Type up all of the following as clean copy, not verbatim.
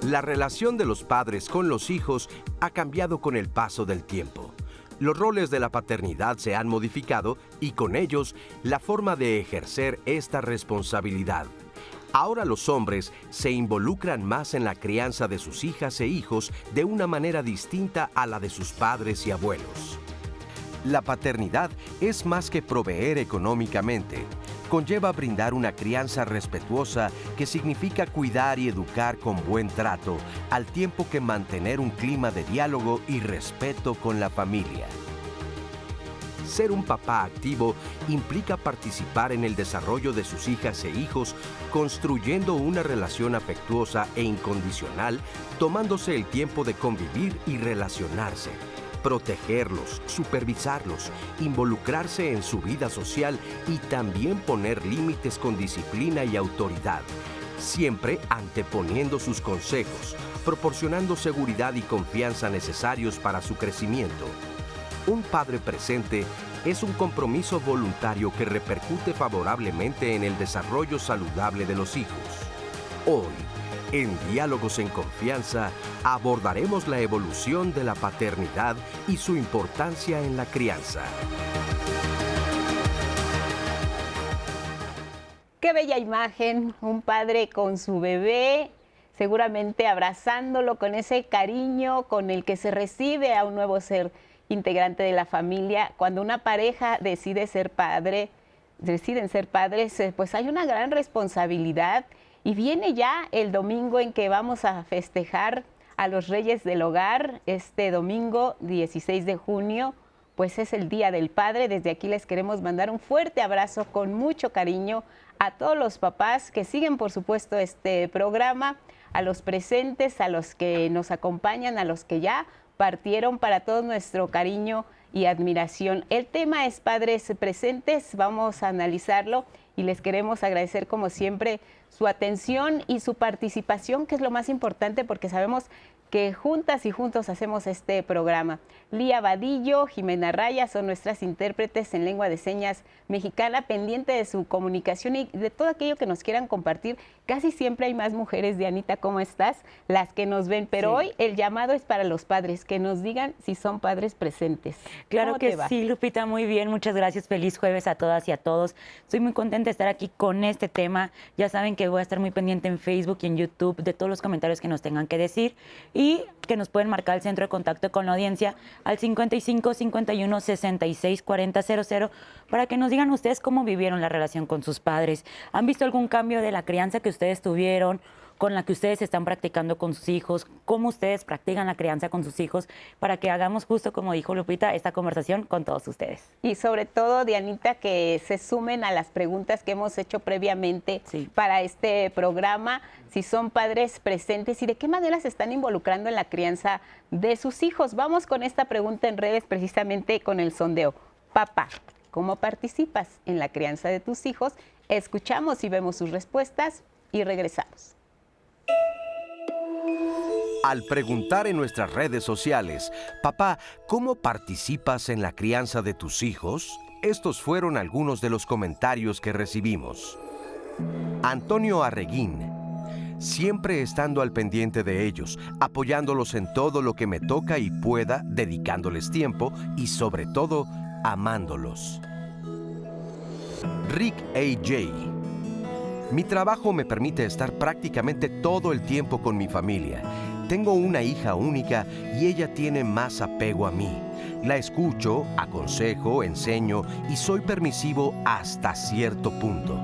La relación de los padres con los hijos ha cambiado con el paso del tiempo. Los roles de la paternidad se han modificado y con ellos la forma de ejercer esta responsabilidad. Ahora los hombres se involucran más en la crianza de sus hijas e hijos de una manera distinta a la de sus padres y abuelos. La paternidad es más que proveer económicamente. Conlleva brindar una crianza respetuosa que significa cuidar y educar con buen trato, al tiempo que mantener un clima de diálogo y respeto con la familia. Ser un papá activo implica participar en el desarrollo de sus hijas e hijos, construyendo una relación afectuosa e incondicional, tomándose el tiempo de convivir y relacionarse, protegerlos, supervisarlos, involucrarse en su vida social y también poner límites con disciplina y autoridad, siempre anteponiendo sus consejos, proporcionando seguridad y confianza necesarios para su crecimiento. Un padre presente es un compromiso voluntario que repercute favorablemente en el desarrollo saludable de los hijos. Hoy, en Diálogos en Confianza, abordaremos la evolución de la paternidad y su importancia en la crianza. Qué bella imagen, un padre con su bebé, seguramente abrazándolo con ese cariño con el que se recibe a un nuevo ser integrante de la familia. Cuando una pareja deciden ser padres, pues hay una gran responsabilidad y viene ya el domingo en que vamos a festejar a los Reyes del Hogar. Este domingo 16 de junio, pues es el Día del Padre. Desde aquí les queremos mandar un fuerte abrazo con mucho cariño a todos los papás que siguen, por supuesto, este programa, a los presentes, a los que nos acompañan, a los que ya partieron, para todo nuestro cariño y admiración. El tema es Padres Presentes, vamos a analizarlo y les queremos agradecer como siempre su atención y su participación, que es lo más importante porque sabemos que juntas y juntos hacemos este programa. Lía Vadillo, Jimena Raya son nuestras intérpretes en lengua de señas mexicana, pendiente de su comunicación y de todo aquello que nos quieran compartir. Casi siempre hay más mujeres, Dianita, ¿cómo estás? Las que nos ven, pero sí, hoy el llamado es para los padres, que nos digan si son padres presentes. Claro que sí, Lupita, muy bien, muchas gracias. Feliz jueves a todas y a todos. Estoy muy contenta de estar aquí con este tema. Ya saben que voy a estar muy pendiente en Facebook y en YouTube de todos los comentarios que nos tengan que decir y que nos pueden marcar el centro de contacto con la audiencia al 55 51 66 40 00 para que nos digan ustedes cómo vivieron la relación con sus padres. ¿Han visto algún cambio de la crianza que ustedes tuvieron, con la que ustedes están practicando con sus hijos? ¿Cómo ustedes practican la crianza con sus hijos? Para que hagamos justo, como dijo Lupita, esta conversación con todos ustedes. Y sobre todo, Dianita, que se sumen a las preguntas que hemos hecho previamente para este programa, si son padres presentes y de qué manera se están involucrando en la crianza de sus hijos. Vamos con esta pregunta en redes precisamente con el sondeo. Papá, ¿cómo participas en la crianza de tus hijos? Escuchamos y vemos sus respuestas y regresamos. Al preguntar en nuestras redes sociales, papá, ¿cómo participas en la crianza de tus hijos? Estos fueron algunos de los comentarios que recibimos. Antonio Arreguín, siempre estando al pendiente de ellos, apoyándolos en todo lo que me toca y pueda, dedicándoles tiempo y sobre todo, amándolos. Rick A.J. Mi trabajo me permite estar prácticamente todo el tiempo con mi familia. Tengo una hija única y ella tiene más apego a mí. La escucho, aconsejo, enseño y soy permisivo hasta cierto punto.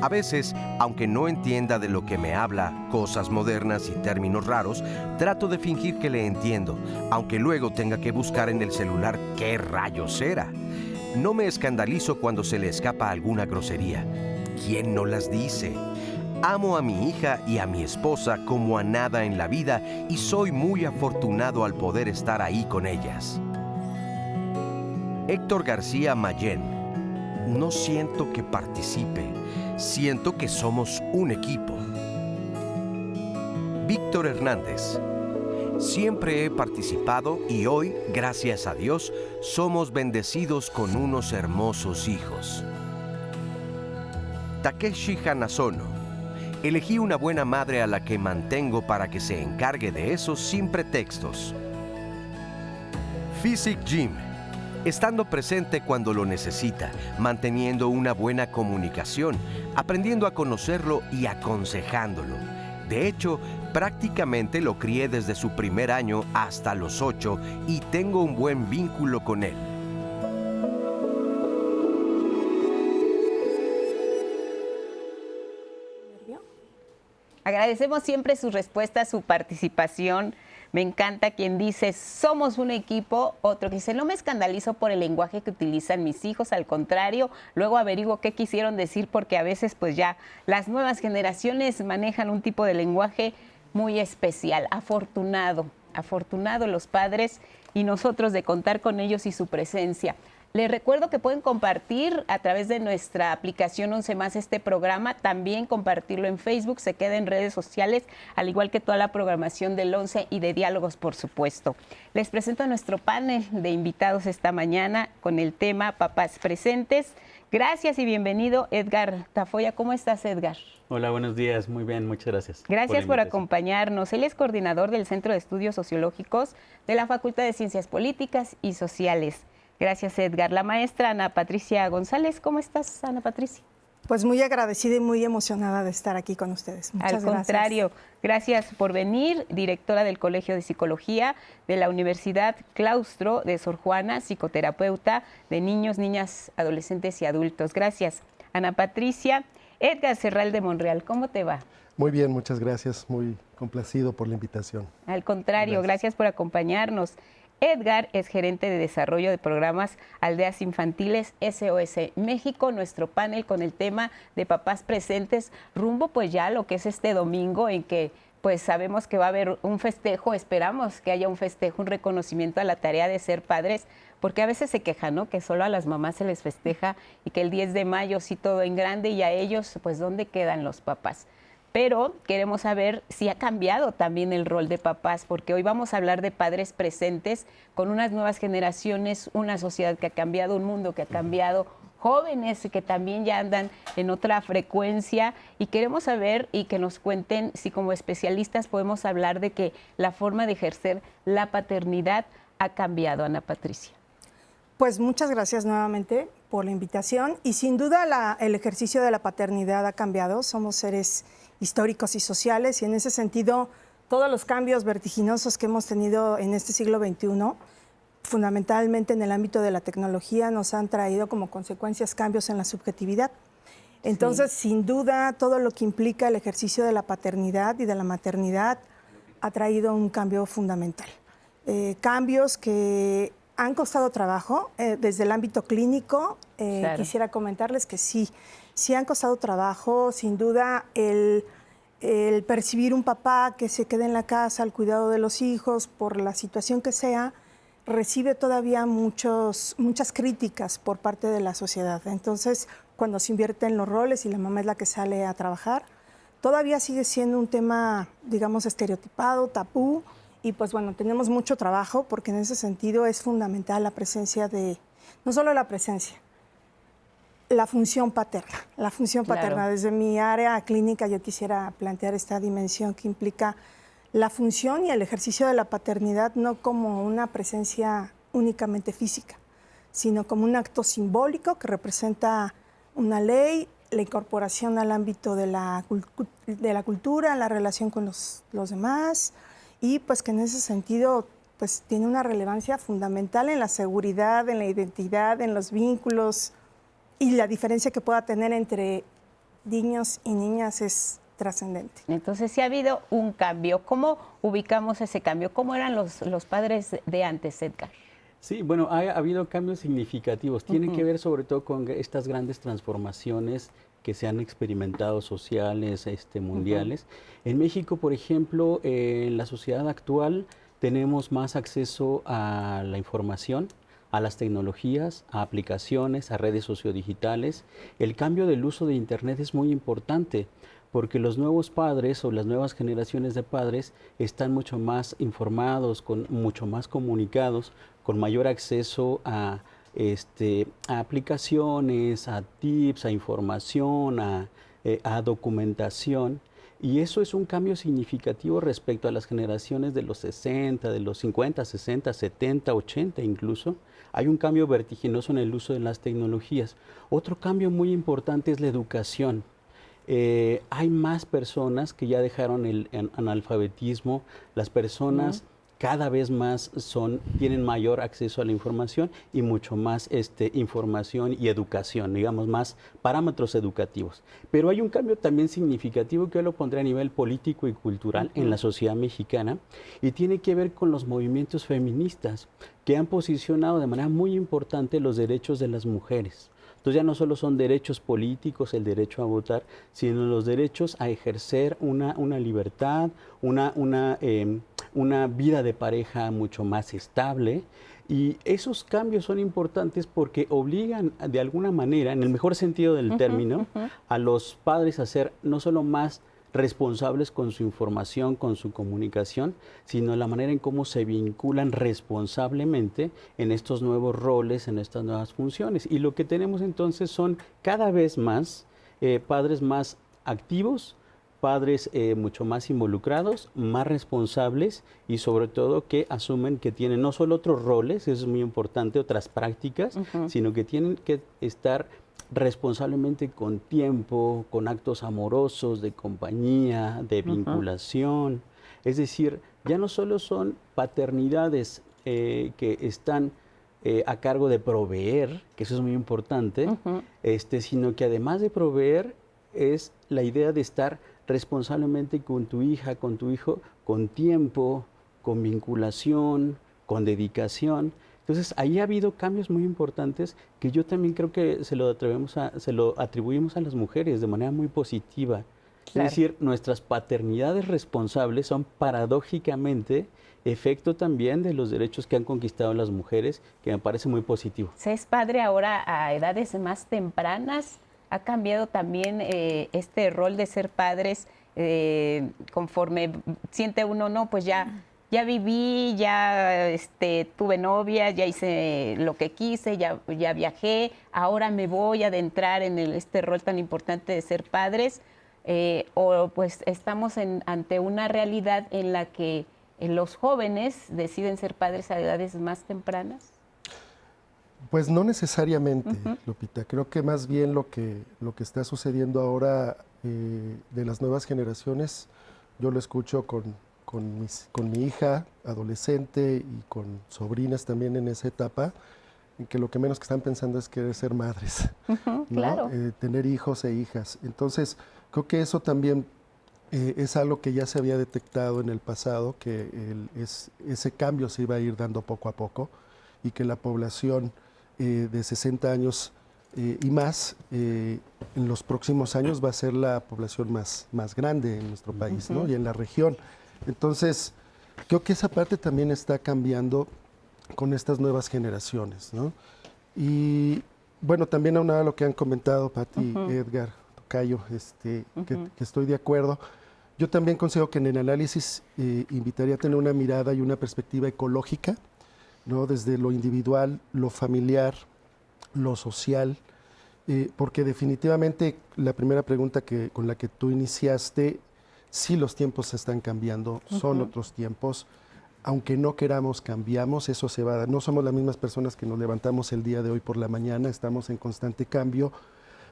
A veces, aunque no entienda de lo que me habla, cosas modernas y términos raros, trato de fingir que le entiendo, aunque luego tenga que buscar en el celular qué rayos era. No me escandalizo cuando se le escapa alguna grosería. ¿Quién no las dice? Amo a mi hija y a mi esposa como a nada en la vida y soy muy afortunado al poder estar ahí con ellas. Héctor García Mayén. No siento que participe, siento que somos un equipo. Víctor Hernández. Siempre he participado y hoy, gracias a Dios, somos bendecidos con unos hermosos hijos. Takeshi Hanazono. Elegí una buena madre a la que mantengo para que se encargue de eso sin pretextos. Physic Gym. Estando presente cuando lo necesita, manteniendo una buena comunicación, aprendiendo a conocerlo y aconsejándolo. De hecho, prácticamente lo crié desde su primer año hasta los 8 y tengo un buen vínculo con él. Agradecemos siempre su respuesta, su participación. Me encanta quien dice, somos un equipo, otro que dice, no me escandalizo por el lenguaje que utilizan mis hijos, al contrario, luego averiguo qué quisieron decir porque a veces pues ya las nuevas generaciones manejan un tipo de lenguaje muy especial. Afortunado los padres y nosotros de contar con ellos y su presencia. Les recuerdo que pueden compartir a través de nuestra aplicación 11 Más este programa, también compartirlo en Facebook, se queda en redes sociales, al igual que toda la programación del 11 y de diálogos, por supuesto. Les presento a nuestro panel de invitados esta mañana con el tema Papás Presentes. Gracias y bienvenido, Edgar Tafoya. ¿Cómo estás, Edgar? Hola, buenos días. Muy bien, muchas gracias. Gracias por acompañarnos. Él es coordinador del Centro de Estudios Sociológicos de la Facultad de Ciencias Políticas y Sociales. Gracias, Edgar. La maestra Ana Patricia González. ¿Cómo estás, Ana Patricia? Pues muy agradecida y muy emocionada de estar aquí con ustedes. Muchas gracias. Al contrario, gracias por venir. Directora del Colegio de Psicología de la Universidad Claustro de Sor Juana, psicoterapeuta de niños, niñas, adolescentes y adultos. Gracias, Ana Patricia. Edgar Serral de Monreal, ¿cómo te va? Muy bien, muchas gracias. Muy complacido por la invitación. Al contrario, gracias por acompañarnos. Edgar es gerente de desarrollo de programas Aldeas Infantiles SOS México, nuestro panel con el tema de papás presentes, rumbo pues ya a lo que es este domingo en que pues sabemos que va a haber un festejo, esperamos que haya un festejo, un reconocimiento a la tarea de ser padres, porque a veces se quejan, ¿no? Que solo a las mamás se les festeja y que el 10 de mayo sí todo en grande y a ellos pues ¿dónde quedan los papás? Pero queremos saber si ha cambiado también el rol de papás, porque hoy vamos a hablar de padres presentes con unas nuevas generaciones, una sociedad que ha cambiado, un mundo que ha cambiado, jóvenes que también ya andan en otra frecuencia y queremos saber y que nos cuenten si como especialistas podemos hablar de que la forma de ejercer la paternidad ha cambiado, Ana Patricia. Pues muchas gracias nuevamente por la invitación y sin duda el ejercicio de la paternidad ha cambiado, somos seres históricos y sociales y en ese sentido todos los cambios vertiginosos que hemos tenido en este siglo XXI, fundamentalmente en el ámbito de la tecnología, nos han traído como consecuencias cambios en la subjetividad. Entonces, sin duda, todo lo que implica el ejercicio de la paternidad y de la maternidad ha traído un cambio fundamental. Cambios que han costado trabajo desde el ámbito clínico. Claro. Quisiera comentarles que sí han costado trabajo, sin duda, el percibir un papá que se quede en la casa al cuidado de los hijos por la situación que sea, recibe todavía muchas críticas por parte de la sociedad. Entonces, cuando se invierte en los roles y la mamá es la que sale a trabajar, todavía sigue siendo un tema, digamos, estereotipado, tabú, y pues bueno, tenemos mucho trabajo porque en ese sentido es fundamental la presencia no solo la presencia, la función paterna. La función paterna. Claro. Desde mi área clínica yo quisiera plantear esta dimensión que implica la función y el ejercicio de la paternidad no como una presencia únicamente física, sino como un acto simbólico que representa una ley, la incorporación al ámbito de la cultura, la relación con los demás, y pues que en ese sentido pues tiene una relevancia fundamental en la seguridad, en la identidad, en los vínculos, y la diferencia que pueda tener entre niños y niñas es trascendente. Entonces sí ha habido un cambio. ¿Cómo ubicamos ese cambio? ¿Cómo eran los padres de antes, Edgar? Sí, bueno, ha habido cambios significativos. Tiene que ver sobre todo con estas grandes transformaciones que se han experimentado sociales, mundiales. En México, por ejemplo, en la sociedad actual tenemos más acceso a la información, a las tecnologías, a aplicaciones, a redes sociodigitales. El cambio del uso de Internet es muy importante porque los nuevos padres o las nuevas generaciones de padres están mucho más informados, mucho más comunicados, con mayor acceso a aplicaciones, a tips, a información, a documentación. Y eso es un cambio significativo respecto a las generaciones de los 60, de los 50, 60, 70, 80 incluso. Hay un cambio vertiginoso en el uso de las tecnologías. Otro cambio muy importante es la educación. Hay más personas que ya dejaron el analfabetismo. Las personas cada vez más tienen mayor acceso a la información y mucho más información y educación, digamos, más parámetros educativos. Pero hay un cambio también significativo que yo lo pondré a nivel político y cultural en la sociedad mexicana y tiene que ver con los movimientos feministas que han posicionado de manera muy importante los derechos de las mujeres. Entonces ya no solo son derechos políticos, el derecho a votar, sino los derechos a ejercer una libertad, una vida de pareja mucho más estable. Y esos cambios son importantes porque obligan de alguna manera, en el mejor sentido del término, a los padres a ser no solo más responsables con su información, con su comunicación, sino la manera en cómo se vinculan responsablemente en estos nuevos roles, en estas nuevas funciones. Y lo que tenemos entonces son cada vez más padres más activos, padres mucho más involucrados, más responsables y sobre todo que asumen que tienen no solo otros roles, eso es muy importante, otras prácticas, sino que tienen que estar responsablemente con tiempo, con actos amorosos, de compañía, de vinculación. Es decir, ya no solo son paternidades que están a cargo de proveer, que eso es muy importante, sino que además de proveer es la idea de estar responsablemente con tu hija, con tu hijo, con tiempo, con vinculación, con dedicación. Entonces, ahí ha habido cambios muy importantes que yo también creo que se lo atribuimos a las mujeres de manera muy positiva. Claro. Es decir, nuestras paternidades responsables son paradójicamente efecto también de los derechos que han conquistado las mujeres, que me parece muy positivo. Se es padre ahora a edades más tempranas. ¿Ha cambiado también este rol de ser padres conforme siente uno, no, pues ya viví, ya tuve novia, ya hice lo que quise, ya viajé, ahora me voy a adentrar en este rol tan importante de ser padres? O pues estamos ante una realidad en la que los jóvenes deciden ser padres a edades más tempranas. Pues no necesariamente, Lupita. Creo que más bien lo que está sucediendo ahora de las nuevas generaciones, yo lo escucho con mi hija adolescente y con sobrinas también en esa etapa, en que lo que menos que están pensando es querer ser madres, ¿no? Claro. Tener hijos e hijas. Entonces, creo que eso también es algo que ya se había detectado en el pasado, que ese cambio se iba a ir dando poco a poco y que la población de 60 años y más en los próximos años va a ser la población más grande en nuestro país, ¿no? Y en la región. Entonces, creo que esa parte también está cambiando con estas nuevas generaciones, ¿no? Y bueno, también aunado a lo que han comentado Pati, Edgar, Tocayo, que estoy de acuerdo. Yo también considero que en el análisis invitaría a tener una mirada y una perspectiva ecológica, ¿no? Desde lo individual, lo familiar, lo social, porque definitivamente la primera pregunta con la que tú iniciaste, sí los tiempos se están cambiando, son otros tiempos, aunque no queramos cambiamos, eso se va a dar. No somos las mismas personas que nos levantamos el día de hoy por la mañana, estamos en constante cambio,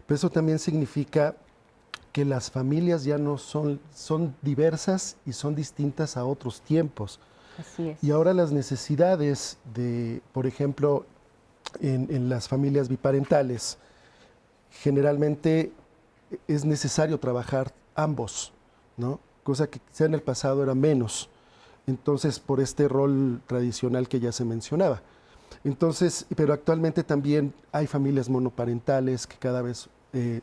pero eso también significa que las familias ya no son diversas y son distintas a otros tiempos. Así es. Y ahora las necesidades de, por ejemplo, en las familias biparentales, generalmente es necesario trabajar ambos, ¿no? Cosa que quizá en el pasado era menos. Entonces, por este rol tradicional que ya se mencionaba. Entonces, pero actualmente también hay familias monoparentales que cada vez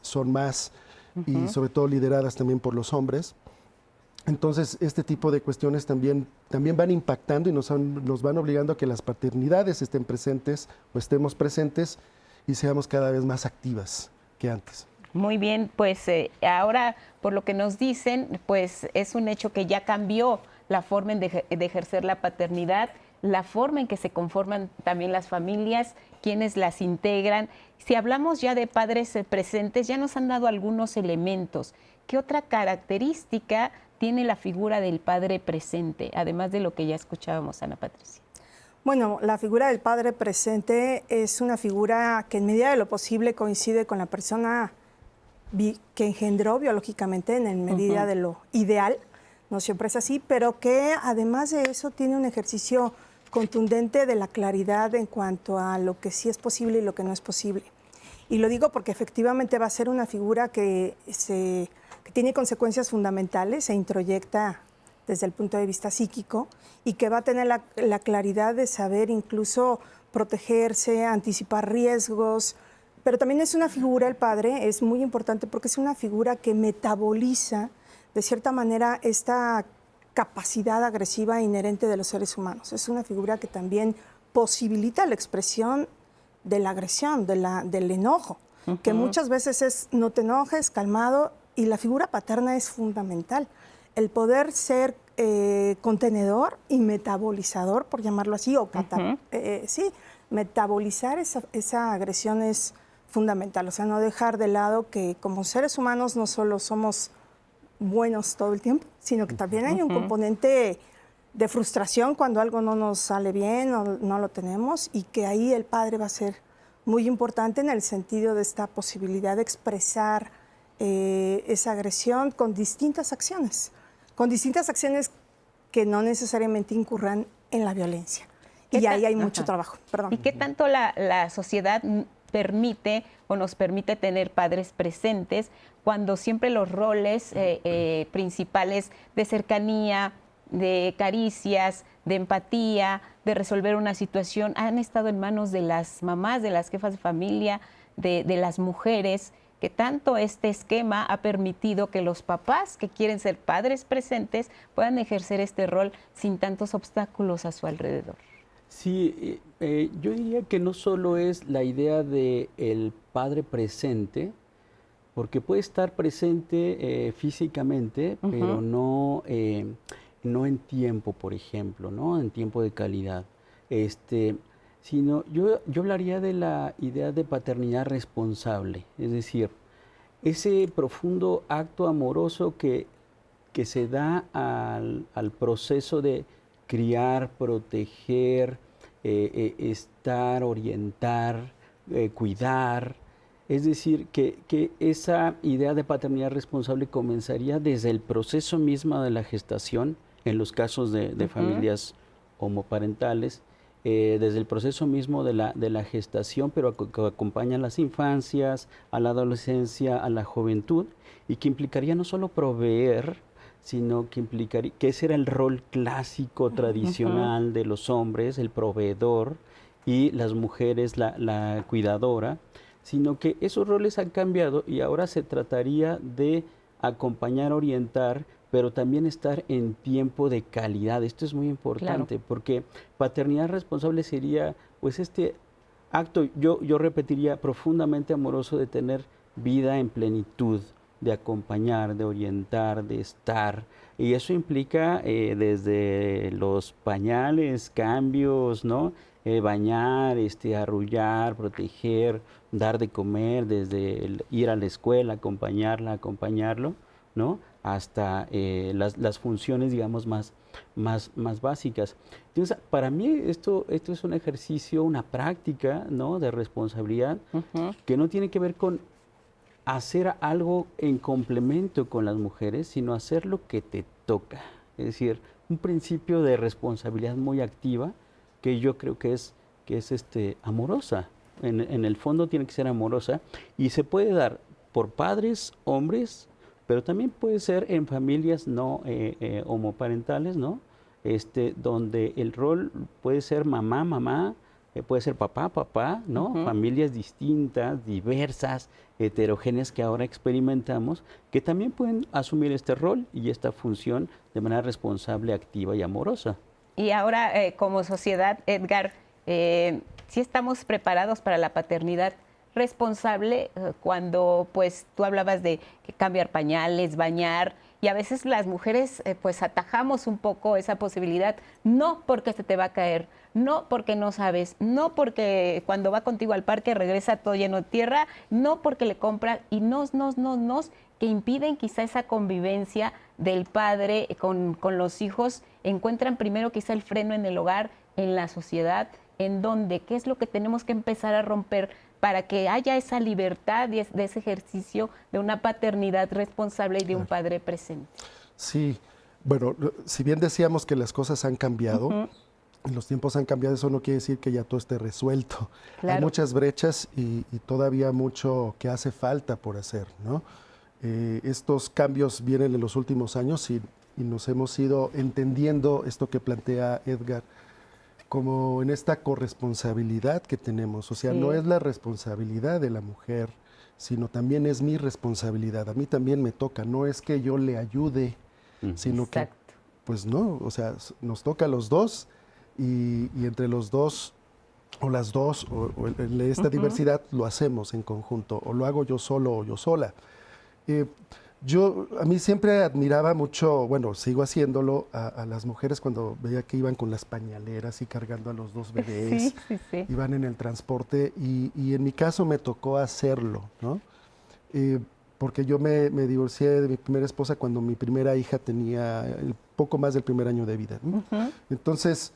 son más y sobre todo lideradas también por los hombres. Entonces, este tipo de cuestiones también van impactando y nos van obligando a que las paternidades estén presentes o estemos presentes y seamos cada vez más activas que antes. Muy bien, pues ahora, por lo que nos dicen, pues es un hecho que ya cambió la forma de ejercer la paternidad, la forma en que se conforman también las familias, quienes las integran. Si hablamos ya de padres presentes, ya nos han dado algunos elementos. ¿qué otra característica tiene la figura del padre presente, además de lo que ya escuchábamos, Ana Patricia? Bueno, la figura del padre presente es una figura que en medida de lo posible coincide con la persona que engendró biológicamente en medida de lo ideal. No siempre es así, pero que además de eso tiene un ejercicio contundente de la claridad en cuanto a lo que sí es posible y lo que no es posible. Y lo digo porque efectivamente va a ser una figura que tiene consecuencias fundamentales, se introyecta desde el punto de vista psíquico y que va a tener la claridad de saber incluso protegerse, anticipar riesgos, pero también es una figura, el padre, es muy importante porque es una figura que metaboliza de cierta manera esta capacidad agresiva inherente de los seres humanos. Es una figura que también posibilita la expresión de la agresión, del enojo, que muchas veces es no te enojes, calmado, y la figura paterna es fundamental. El poder ser contenedor y metabolizador, por llamarlo así, o metabolizar esa agresión es fundamental. O sea, no dejar de lado que como seres humanos no solo somos buenos todo el tiempo, sino que también hay un componente de frustración cuando algo no nos sale bien o no lo tenemos, y que ahí el padre va a ser muy importante en el sentido de esta posibilidad de expresar esa agresión con distintas acciones que no necesariamente incurran en la violencia. Y ahí hay mucho trabajo. Perdón. ¿Y qué tanto la sociedad permite o nos permite tener padres presentes cuando siempre los roles principales de cercanía, de caricias, de empatía, de resolver una situación han estado en manos de las mamás, de las jefas de familia, de las mujeres, que tanto este esquema ha permitido que los papás que quieren ser padres presentes puedan ejercer este rol sin tantos obstáculos a su alrededor? Sí, yo diría que no solo es la idea de el padre presente, porque puede estar presente físicamente, pero no en tiempo, por ejemplo, ¿no? En tiempo de calidad. Sino yo hablaría de la idea de paternidad responsable, es decir, ese profundo acto amoroso que se da al proceso de criar, proteger, estar, orientar, cuidar. Es decir, que esa idea de paternidad responsable comenzaría desde el proceso mismo de la gestación, en los casos de familias homoparentales, desde el proceso mismo de la gestación, pero que acompaña a las infancias, a la adolescencia, a la juventud, y que implicaría no solo proveer, sino que implicaría que ese era el rol clásico, tradicional de los hombres, el proveedor, y las mujeres la cuidadora, sino que esos roles han cambiado y ahora se trataría de acompañar, orientar, pero también estar en tiempo de calidad. Esto es muy importante, porque paternidad responsable sería pues este acto, yo repetiría, profundamente amoroso de tener vida en plenitud, de acompañar, de orientar, de estar. Y eso implica desde los pañales, cambios, ¿no? Bañar, arrullar, proteger, dar de comer, desde ir a la escuela, acompañarlo, ¿no? Hasta las funciones, digamos, más básicas. Entonces, para mí esto es un ejercicio, una práctica, ¿no? De responsabilidad que no tiene que ver con hacer algo en complemento con las mujeres, sino hacer lo que te toca. Es decir, un principio de responsabilidad muy activa que yo creo que es amorosa. En el fondo tiene que ser amorosa y se puede dar por padres, hombres, pero también puede ser en familias no homoparentales, ¿no? Donde el rol puede ser mamá, puede ser papá, ¿no? Familias distintas, diversas, heterogéneas que ahora experimentamos, que también pueden asumir este rol y esta función de manera responsable, activa y amorosa. Y ahora, como sociedad, Edgar, ¿sí estamos preparados para la paternidad responsable cuando, pues, tú hablabas de que cambiar pañales, bañar, y a veces las mujeres, pues, atajamos un poco esa posibilidad, no porque se te va a caer, no porque no sabes, no porque cuando va contigo al parque regresa todo lleno de tierra, no porque le compra, y que impiden quizá esa convivencia del padre con los hijos, encuentran primero quizá el freno en el hogar, en la sociedad, en donde, ¿qué es lo que tenemos que empezar a romper para que haya esa libertad de ese ejercicio de una paternidad responsable y de un padre presente? Sí, bueno, si bien decíamos que las cosas han cambiado, y los tiempos han cambiado, eso no quiere decir que ya todo esté resuelto. Claro. Hay muchas brechas y todavía mucho que hace falta por hacer, ¿no? Estos cambios vienen en los últimos años y nos hemos ido entendiendo esto que plantea Edgar, como en esta corresponsabilidad que tenemos. O sea, no es la responsabilidad de la mujer, sino también es mi responsabilidad. A mí también me toca, no es que yo le ayude, sino Exacto. que, pues no, o sea, nos toca a los dos y entre los dos o las dos, o en esta diversidad lo hacemos en conjunto, o lo hago yo solo o yo sola. A mí siempre admiraba mucho, bueno, sigo haciéndolo, a las mujeres cuando veía que iban con las pañaleras y cargando a los dos bebés, Sí. iban en el transporte y en mi caso me tocó hacerlo, ¿no? Porque yo me divorcié de mi primera esposa cuando mi primera hija tenía poco más del primer año de vida, ¿no? Entonces,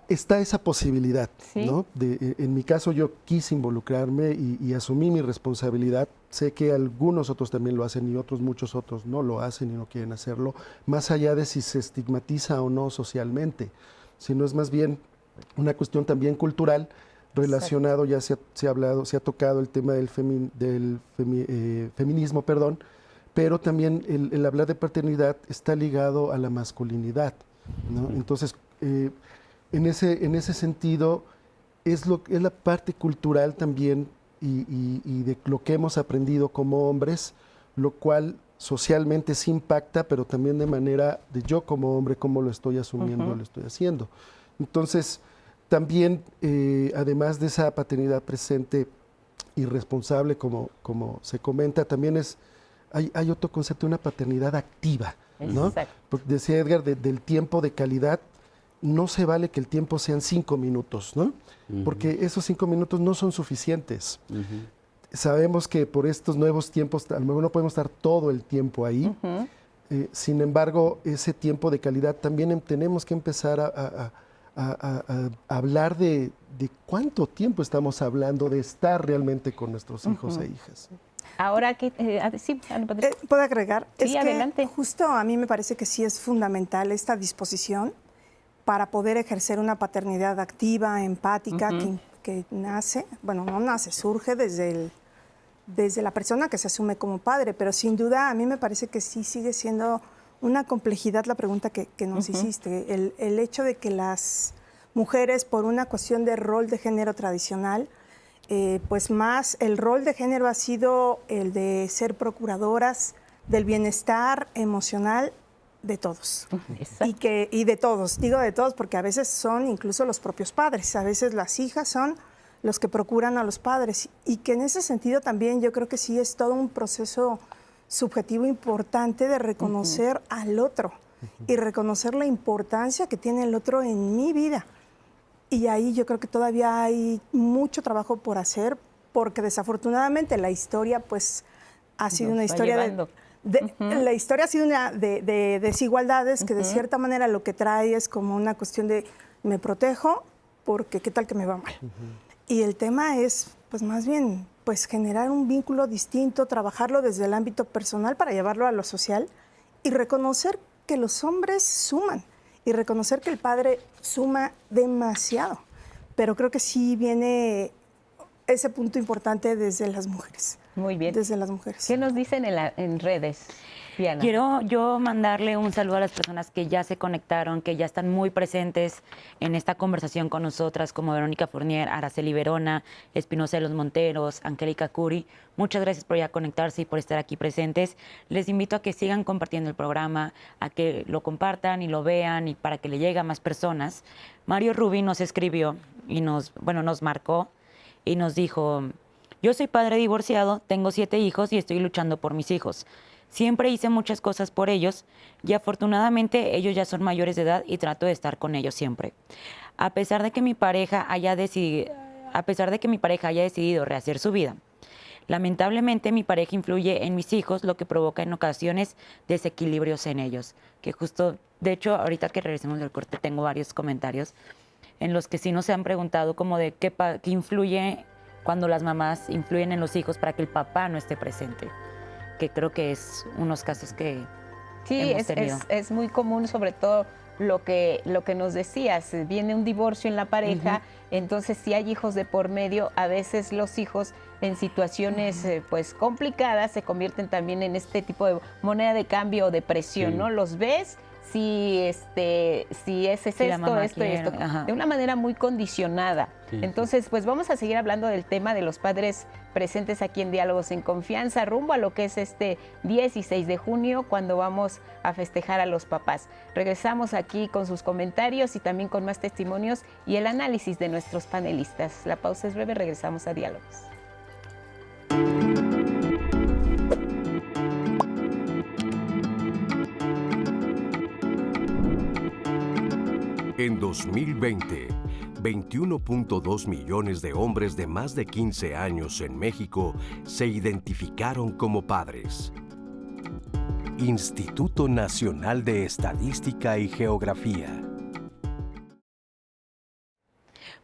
está esa posibilidad, Sí. ¿no? En mi caso yo quise involucrarme y asumí mi responsabilidad. Sé que algunos otros también lo hacen y muchos otros no lo hacen y no quieren hacerlo, más allá de si se estigmatiza o no socialmente, sino es más bien una cuestión también cultural relacionado, ya se ha tocado el tema del feminismo, perdón, pero también el hablar de paternidad está ligado a la masculinidad, ¿no? Entonces, en ese sentido, es la parte cultural también y de lo que hemos aprendido como hombres, lo cual socialmente sí impacta, pero también de manera de yo como hombre, cómo lo estoy asumiendo, lo estoy haciendo. Entonces, también, además de esa paternidad presente y responsable, como se comenta, también hay otro concepto, una paternidad activa, ¿no? Exacto. Porque decía Edgar, del tiempo de calidad. No se vale que el tiempo sean 5 minutos, ¿no? Porque esos 5 minutos no son suficientes. Sabemos que por estos nuevos tiempos, a lo mejor no podemos estar todo el tiempo ahí. Sin embargo, ese tiempo de calidad también tenemos que empezar a hablar de cuánto tiempo estamos hablando de estar realmente con nuestros hijos e hijas. Ahora que sí, Ana Patricia. ¿Puedo agregar? Sí, Es que adelante. justo a mí me parece que sí es fundamental esta disposición para poder ejercer una paternidad activa, empática, que nace, bueno, no nace, surge desde la persona que se asume como padre, pero sin duda a mí me parece que sí sigue siendo una complejidad la pregunta que nos hiciste. El hecho de que las mujeres, por una cuestión de rol de género tradicional, pues más el rol de género ha sido el de ser procuradoras del bienestar emocional de todos. Exacto. Y de todos, digo de todos porque a veces son incluso los propios padres, a veces las hijas son los que procuran a los padres y que en ese sentido también yo creo que sí es todo un proceso subjetivo importante de reconocer al otro y reconocer la importancia que tiene el otro en mi vida. Y ahí yo creo que todavía hay mucho trabajo por hacer porque desafortunadamente la historia pues ha sido una historia la historia ha sido una de desigualdades que de cierta manera lo que trae es como una cuestión de me protejo porque qué tal que me va mal. Y el tema es pues más bien pues generar un vínculo distinto, trabajarlo desde el ámbito personal para llevarlo a lo social y reconocer que los hombres suman y reconocer que el padre suma demasiado. Pero creo que sí viene ese punto importante desde las mujeres. Muy bien. Desde las mujeres. ¿Qué nos dicen en redes, Diana? Quiero yo mandarle un saludo a las personas que ya se conectaron, que ya están muy presentes en esta conversación con nosotras, como Verónica Fournier, Araceli Verona, Espinosa de los Monteros, Angélica Curi. Muchas gracias por ya conectarse y por estar aquí presentes. Les invito a que sigan compartiendo el programa, a que lo compartan y lo vean y para que le llegue a más personas. Mario Rubí nos escribió y nos marcó y nos dijo: yo soy padre divorciado, tengo 7 hijos y estoy luchando por mis hijos. Siempre hice muchas cosas por ellos y afortunadamente ellos ya son mayores de edad y trato de estar con ellos siempre. A pesar de que mi pareja haya decidido rehacer su vida, Lamentablemente mi pareja influye en mis hijos, lo que provoca en ocasiones desequilibrios en ellos. Que justo, de hecho, ahorita que regresemos del corte tengo varios comentarios en los que sí nos han preguntado como de qué influye cuando las mamás influyen en los hijos para que el papá no esté presente, que creo que es unos casos que sí, hemos tenido. Es muy común, sobre todo lo que nos decías, viene un divorcio en la pareja, entonces si hay hijos de por medio, a veces los hijos en situaciones pues complicadas se convierten también en este tipo de moneda de cambio o de presión, Sí. ¿no? Los ves, si ese es Si la esto, mamá esto y esto, quiere, ajá. de una manera muy condicionada. Sí, Entonces, pues vamos a seguir hablando del tema de los padres presentes aquí en Diálogos en Confianza, rumbo a lo que es este 16 de junio, cuando vamos a festejar a los papás. Regresamos aquí con sus comentarios y también con más testimonios y el análisis de nuestros panelistas. La pausa es breve, regresamos a Diálogos. En 2020, 21.2 millones de hombres de más de 15 años en México se identificaron como padres. Instituto Nacional de Estadística y Geografía.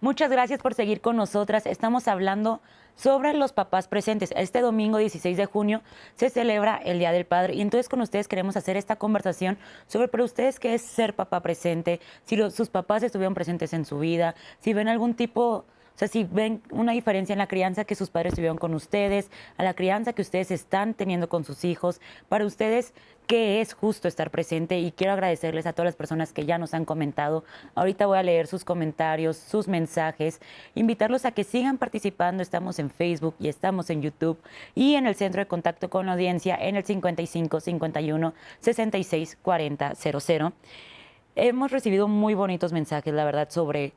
Muchas gracias por seguir con nosotras. Estamos hablando sobre los papás presentes. Este domingo 16 de junio se celebra el Día del Padre y entonces con ustedes queremos hacer esta conversación sobre para ustedes qué es ser papá presente, si sus papás estuvieron presentes en su vida, si ven algún tipo... O sea, si ven una diferencia en la crianza que sus padres tuvieron con ustedes, a la crianza que ustedes están teniendo con sus hijos, para ustedes, ¿qué es justo estar presente? Y quiero agradecerles a todas las personas que ya nos han comentado. Ahorita voy a leer sus comentarios, sus mensajes, invitarlos a que sigan participando. Estamos en Facebook y estamos en YouTube y en el centro de contacto con la audiencia en el 55 51 66 40 00. Hemos recibido muy bonitos mensajes, la verdad, sobre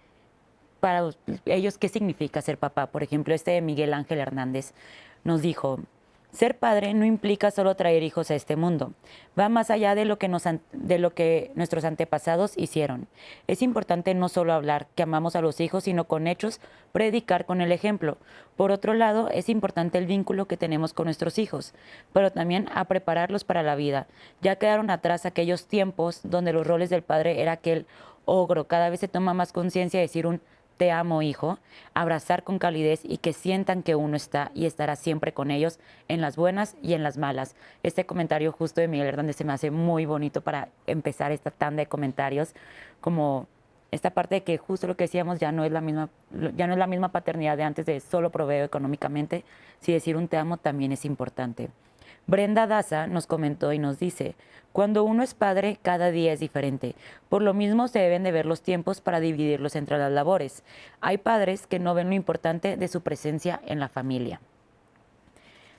para ellos qué significa ser papá. Por ejemplo, este de Miguel Ángel Hernández nos dijo: ser padre no implica solo traer hijos a este mundo. Va más allá de lo que nuestros antepasados hicieron. Es importante no solo hablar que amamos a los hijos, sino con hechos, predicar con el ejemplo. Por otro lado, es importante el vínculo que tenemos con nuestros hijos, pero también a prepararlos para la vida. Ya quedaron atrás aquellos tiempos donde los roles del padre era aquel ogro. Cada vez se toma más conciencia de decir un te amo, hijo, abrazar con calidez y que sientan que uno está y estará siempre con ellos en las buenas y en las malas. Este comentario justo de Miguel Hernández se me hace muy bonito para empezar esta tanda de comentarios, como esta parte de que justo lo que decíamos ya no es la misma paternidad de antes de solo proveo económicamente, si decir un te amo también es importante. Brenda Daza nos comentó y nos dice: cuando uno es padre, cada día es diferente. Por lo mismo, se deben de ver los tiempos para dividirlos entre las labores. Hay padres que no ven lo importante de su presencia en la familia.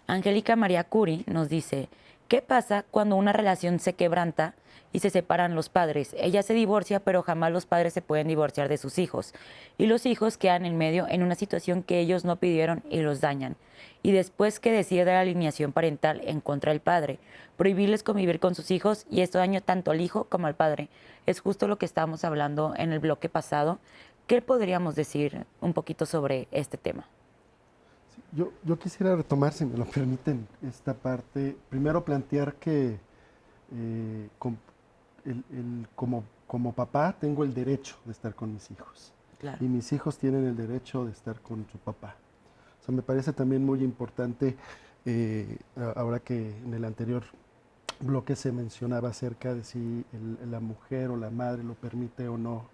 Angélica María Curi nos dice: ¿qué pasa cuando una relación se quebranta y se separan los padres? Ella se divorcia, pero jamás los padres se pueden divorciar de sus hijos. Y los hijos quedan en medio en una situación que ellos no pidieron y los dañan. Y después que decide dar alineación parental en contra del padre, prohibirles convivir con sus hijos, y esto daña tanto al hijo como al padre. Es justo lo que estábamos hablando en el bloque pasado. ¿Qué podríamos decir un poquito sobre este tema? Yo quisiera retomar, si me lo permiten, esta parte. Primero plantear que como papá tengo el derecho de estar con mis hijos. Claro. Y mis hijos tienen el derecho de estar con su papá. O sea, me parece también muy importante, ahora que en el anterior bloque se mencionaba acerca de si la mujer o la madre lo permite o no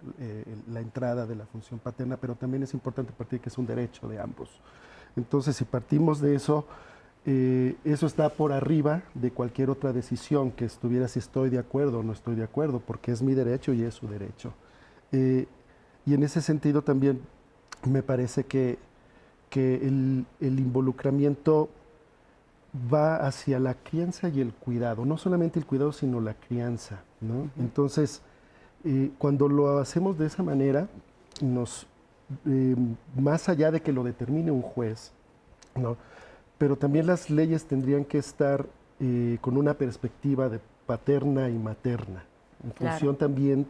la entrada de la función paterna, pero también es importante partir que es un derecho de ambos. Entonces, si partimos de eso, eso está por arriba de cualquier otra decisión que estuviera si estoy de acuerdo o no estoy de acuerdo, porque es mi derecho y es su derecho. Y en ese sentido también me parece que el involucramiento va hacia la crianza y el cuidado, no solamente el cuidado, sino la crianza, ¿no? Entonces, cuando lo hacemos de esa manera, más allá de que lo determine un juez, ¿no? Pero también las leyes tendrían que estar con una perspectiva de paterna y materna, en función también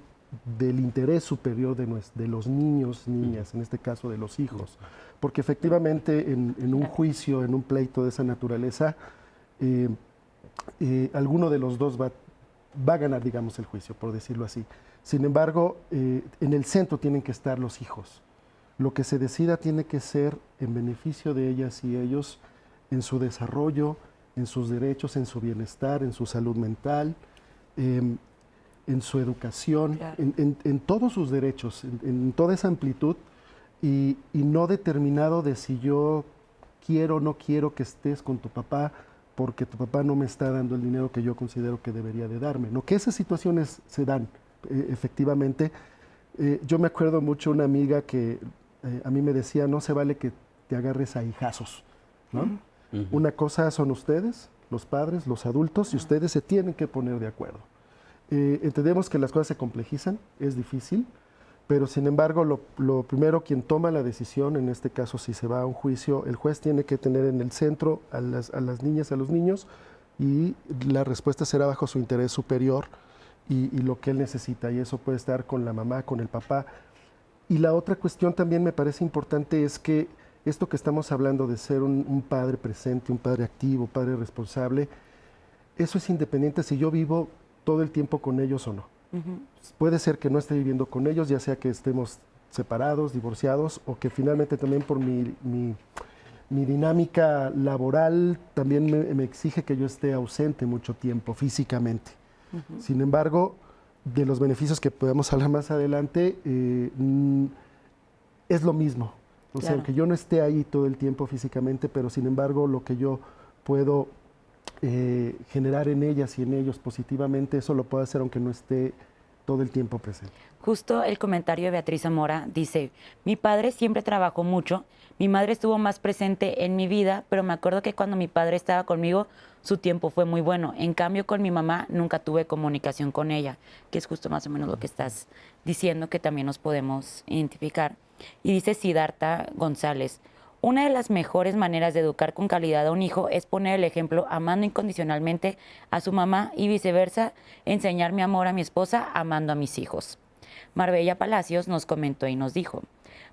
del interés superior de los niños, niñas, en este caso de los hijos. Porque efectivamente en un juicio, en un pleito de esa naturaleza, alguno de los dos va a ganar, digamos, el juicio, por decirlo así. Sin embargo, en el centro tienen que estar los hijos. Lo que se decida tiene que ser en beneficio de ellas y ellos, en su desarrollo, en sus derechos, en su bienestar, en su salud mental, en su educación, Claro. en todos sus derechos, en toda esa amplitud, y no determinado de si yo quiero o no quiero que estés con tu papá porque tu papá no me está dando el dinero que yo considero que debería de darme, ¿no? Que esas situaciones se dan, efectivamente. Yo me acuerdo mucho una amiga que a mí me decía, no se vale que te agarres a hijazos, ¿no? Una cosa son ustedes, los padres, los adultos, y ustedes se tienen que poner de acuerdo. Entendemos que las cosas se complejizan, es difícil, pero sin embargo lo primero, quien toma la decisión, en este caso si se va a un juicio, el juez tiene que tener en el centro a las niñas, a los niños, y la respuesta será bajo su interés superior y lo que él necesita, y eso puede estar con la mamá, con el papá. Y la otra cuestión también me parece importante es que esto que estamos hablando de ser un padre presente, un padre activo, padre responsable, eso es independiente si yo vivo todo el tiempo con ellos o no. Puede ser que no esté viviendo con ellos, ya sea que estemos separados, divorciados, o que finalmente también por mi dinámica laboral también me exige que yo esté ausente mucho tiempo físicamente. Sin embargo, de los beneficios que podemos hablar más adelante, es lo mismo. O sea, Claro. que yo no esté ahí todo el tiempo físicamente, pero sin embargo lo que yo puedo generar en ellas y en ellos positivamente, eso lo puedo hacer aunque no esté todo el tiempo presente. Justo el comentario de Beatriz Zamora dice, mi padre siempre trabajó mucho, mi madre estuvo más presente en mi vida, pero me acuerdo que cuando mi padre estaba conmigo, su tiempo fue muy bueno. En cambio, con mi mamá nunca tuve comunicación con ella, que es justo más o menos lo que estás diciendo, que también nos podemos identificar. Y dice Siddhartha González, una de las mejores maneras de educar con calidad a un hijo es poner el ejemplo amando incondicionalmente a su mamá y viceversa, enseñar mi amor a mi esposa amando a mis hijos. Marbella Palacios nos comentó y nos dijo,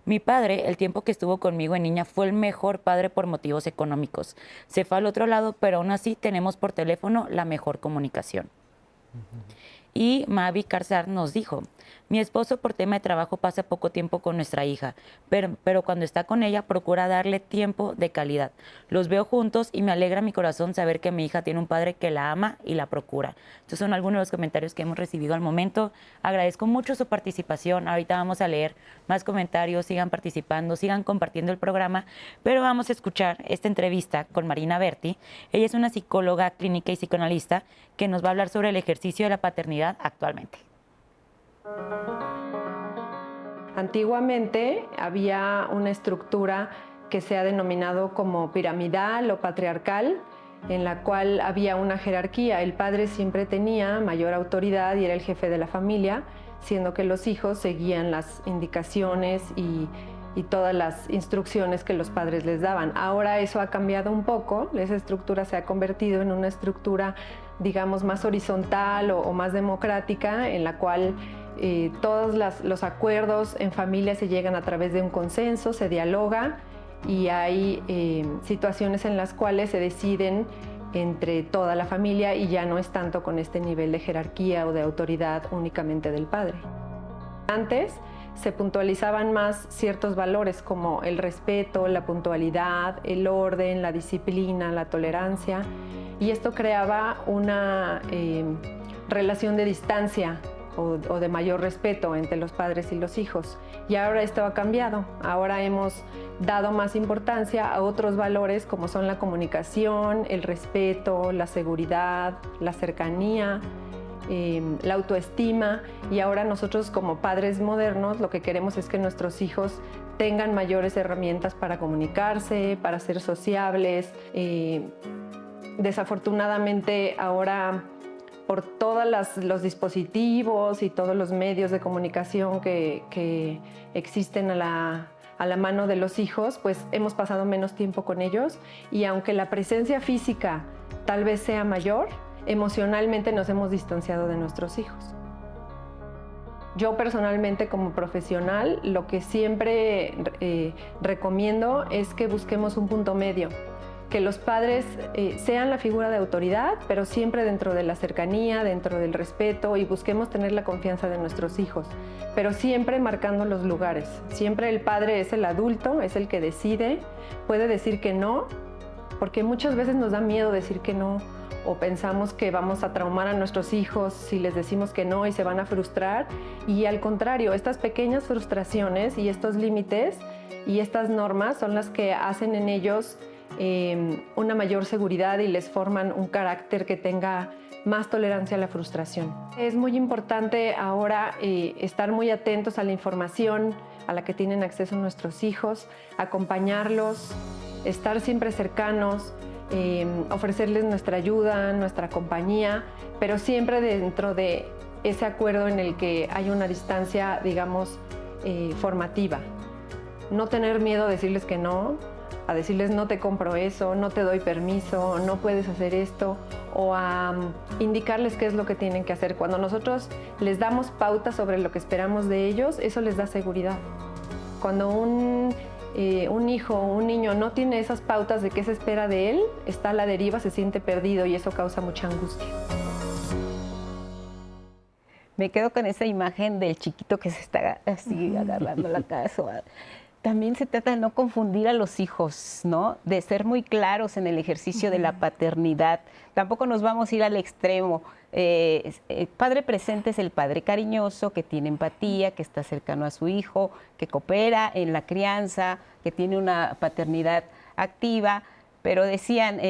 mi padre, el tiempo que estuvo conmigo en niña, fue el mejor padre por motivos económicos. Se fue al otro lado, pero aún así tenemos por teléfono la mejor comunicación. Y Mavi Carzar nos dijo, mi esposo por tema de trabajo pasa poco tiempo con nuestra hija, pero cuando está con ella procura darle tiempo de calidad. Los veo juntos y me alegra mi corazón saber que mi hija tiene un padre que la ama y la procura. Estos son algunos de los comentarios que hemos recibido al momento. Agradezco mucho su participación. Ahorita vamos a leer más comentarios, sigan participando, sigan compartiendo el programa, pero vamos a escuchar esta entrevista con Marina Berti. Ella es una psicóloga clínica y psicoanalista que nos va a hablar sobre el ejercicio de la paternidad actualmente. Antiguamente había una estructura que se ha denominado como piramidal o patriarcal, en la cual había una jerarquía. El padre siempre tenía mayor autoridad y era el jefe de la familia, siendo que los hijos seguían las indicaciones y todas las instrucciones que los padres les daban. Ahora eso ha cambiado un poco, esa estructura se ha convertido en una estructura, digamos, más horizontal o más democrática, en la cual todos los acuerdos en familia se llegan a través de un consenso, se dialoga y hay situaciones en las cuales se deciden entre toda la familia y ya no es tanto con este nivel de jerarquía o de autoridad únicamente del padre. Antes se puntualizaban más ciertos valores como el respeto, la puntualidad, el orden, la disciplina, la tolerancia, y esto creaba una relación de distancia o de mayor respeto entre los padres y los hijos. Y ahora esto ha cambiado. Ahora hemos dado más importancia a otros valores como son la comunicación, el respeto, la seguridad, la cercanía, la autoestima, y ahora nosotros como padres modernos lo que queremos es que nuestros hijos tengan mayores herramientas para comunicarse, para ser sociables. Desafortunadamente ahora, por todos los dispositivos y todos los medios de comunicación que existen a la mano de los hijos, pues hemos pasado menos tiempo con ellos, y aunque la presencia física tal vez sea mayor, emocionalmente nos hemos distanciado de nuestros hijos. Yo personalmente como profesional lo que siempre recomiendo es que busquemos un punto medio, que los padres sean la figura de autoridad, pero siempre dentro de la cercanía, dentro del respeto, y busquemos tener la confianza de nuestros hijos, pero siempre marcando los lugares. Siempre el padre es el adulto, es el que decide, puede decir que no, porque muchas veces nos da miedo decir que no, o pensamos que vamos a traumar a nuestros hijos si les decimos que no y se van a frustrar, y al contrario, estas pequeñas frustraciones y estos límites y estas normas son las que hacen en ellos una mayor seguridad y les forman un carácter que tenga más tolerancia a la frustración. Es muy importante ahora estar muy atentos a la información a la que tienen acceso nuestros hijos, acompañarlos, estar siempre cercanos, ofrecerles nuestra ayuda, nuestra compañía, pero siempre dentro de ese acuerdo en el que hay una distancia, digamos, formativa. No tener miedo a decirles que no, a decirles no te compro eso, no te doy permiso, no puedes hacer esto, o a indicarles qué es lo que tienen que hacer. Cuando nosotros les damos pautas sobre lo que esperamos de ellos, eso les da seguridad. Cuando un hijo o un niño no tiene esas pautas de qué se espera de él, está a la deriva, se siente perdido y eso causa mucha angustia. Me quedo con esa imagen del chiquito que se está así agarrando la cabeza. También se trata de no confundir a los hijos, ¿no? De ser muy claros en el ejercicio de la paternidad. Tampoco nos vamos a ir al extremo. El padre presente es el padre cariñoso, que tiene empatía, que está cercano a su hijo, que coopera en la crianza, que tiene una paternidad activa. Pero decían,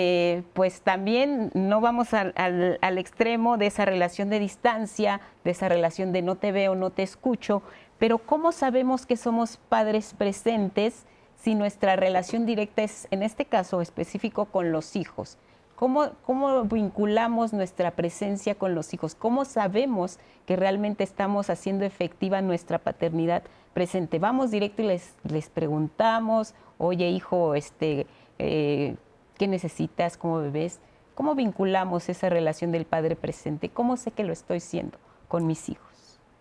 pues también no vamos al extremo de esa relación de distancia, de esa relación de no te veo, no te escucho. Pero ¿cómo sabemos que somos padres presentes si nuestra relación directa es, en este caso específico, con los hijos? ¿Cómo vinculamos nuestra presencia con los hijos? ¿Cómo sabemos que realmente estamos haciendo efectiva nuestra paternidad presente? Vamos directo y les preguntamos, oye hijo, ¿qué necesitas? ¿Cómo bebés? ¿Cómo vinculamos esa relación del padre presente? ¿Cómo sé que lo estoy siendo con mis hijos?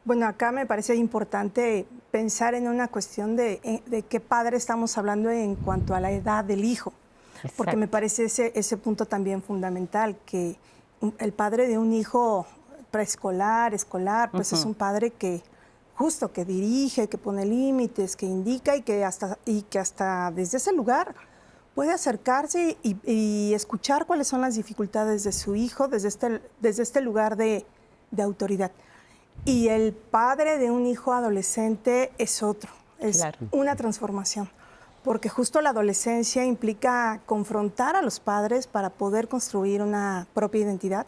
Bueno, acá me parece importante pensar en una cuestión de qué padre estamos hablando en cuanto a la edad del hijo. Exacto. Porque me parece ese punto también fundamental, que el padre de un hijo preescolar, escolar, pues es un padre que justo, que dirige, que pone límites, que indica y que hasta desde ese lugar puede acercarse y escuchar cuáles son las dificultades de su hijo desde este lugar de autoridad. Y el padre de un hijo adolescente es otro, es una transformación, porque justo la adolescencia implica confrontar a los padres para poder construir una propia identidad.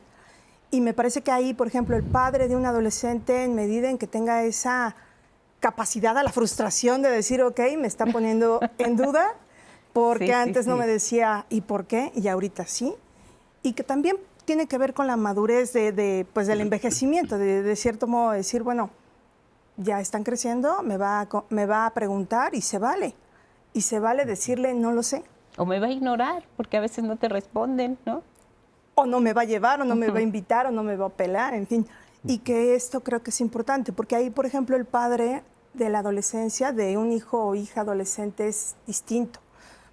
Y me parece que ahí, por ejemplo, el padre de un adolescente, en medida en que tenga esa capacidad a la frustración de decir, ok, me está poniendo en duda, porque antes no me decía, ¿y por qué? Y ahorita sí. Y que también tiene que ver con la madurez pues del envejecimiento, de cierto modo decir, bueno, ya están creciendo, me va a preguntar y se vale. Y se vale decirle, no lo sé. O me va a ignorar, porque a veces no te responden, ¿no? O no me va a llevar, o no me va a invitar, o no me va a pelar, en fin. Y que esto creo que es importante, porque ahí, por ejemplo, el padre de la adolescencia, de un hijo o hija adolescente, es distinto,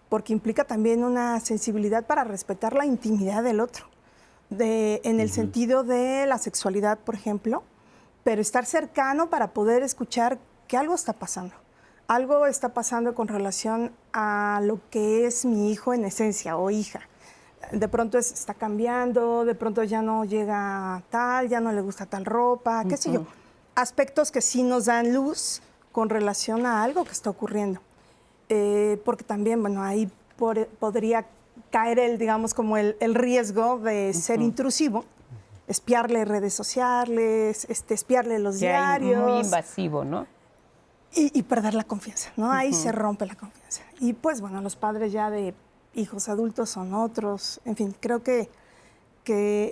porque implica también una sensibilidad para respetar la intimidad del otro. En el sentido de la sexualidad, por ejemplo, pero estar cercano para poder escuchar que algo está pasando. Algo está pasando con relación a lo que es mi hijo en esencia o hija. De pronto está cambiando, de pronto ya no llega tal, ya no le gusta tal ropa, qué sé yo. Aspectos que sí nos dan luz con relación a algo que está ocurriendo. Porque también, bueno, ahí podría caer digamos, como el riesgo de ser intrusivo, espiarle redes sociales, espiarle los diarios. Muy invasivo, ¿no? Y perder la confianza, ¿no? Ahí se rompe la confianza. Y pues, bueno, los padres ya de hijos adultos son otros. En fin, creo que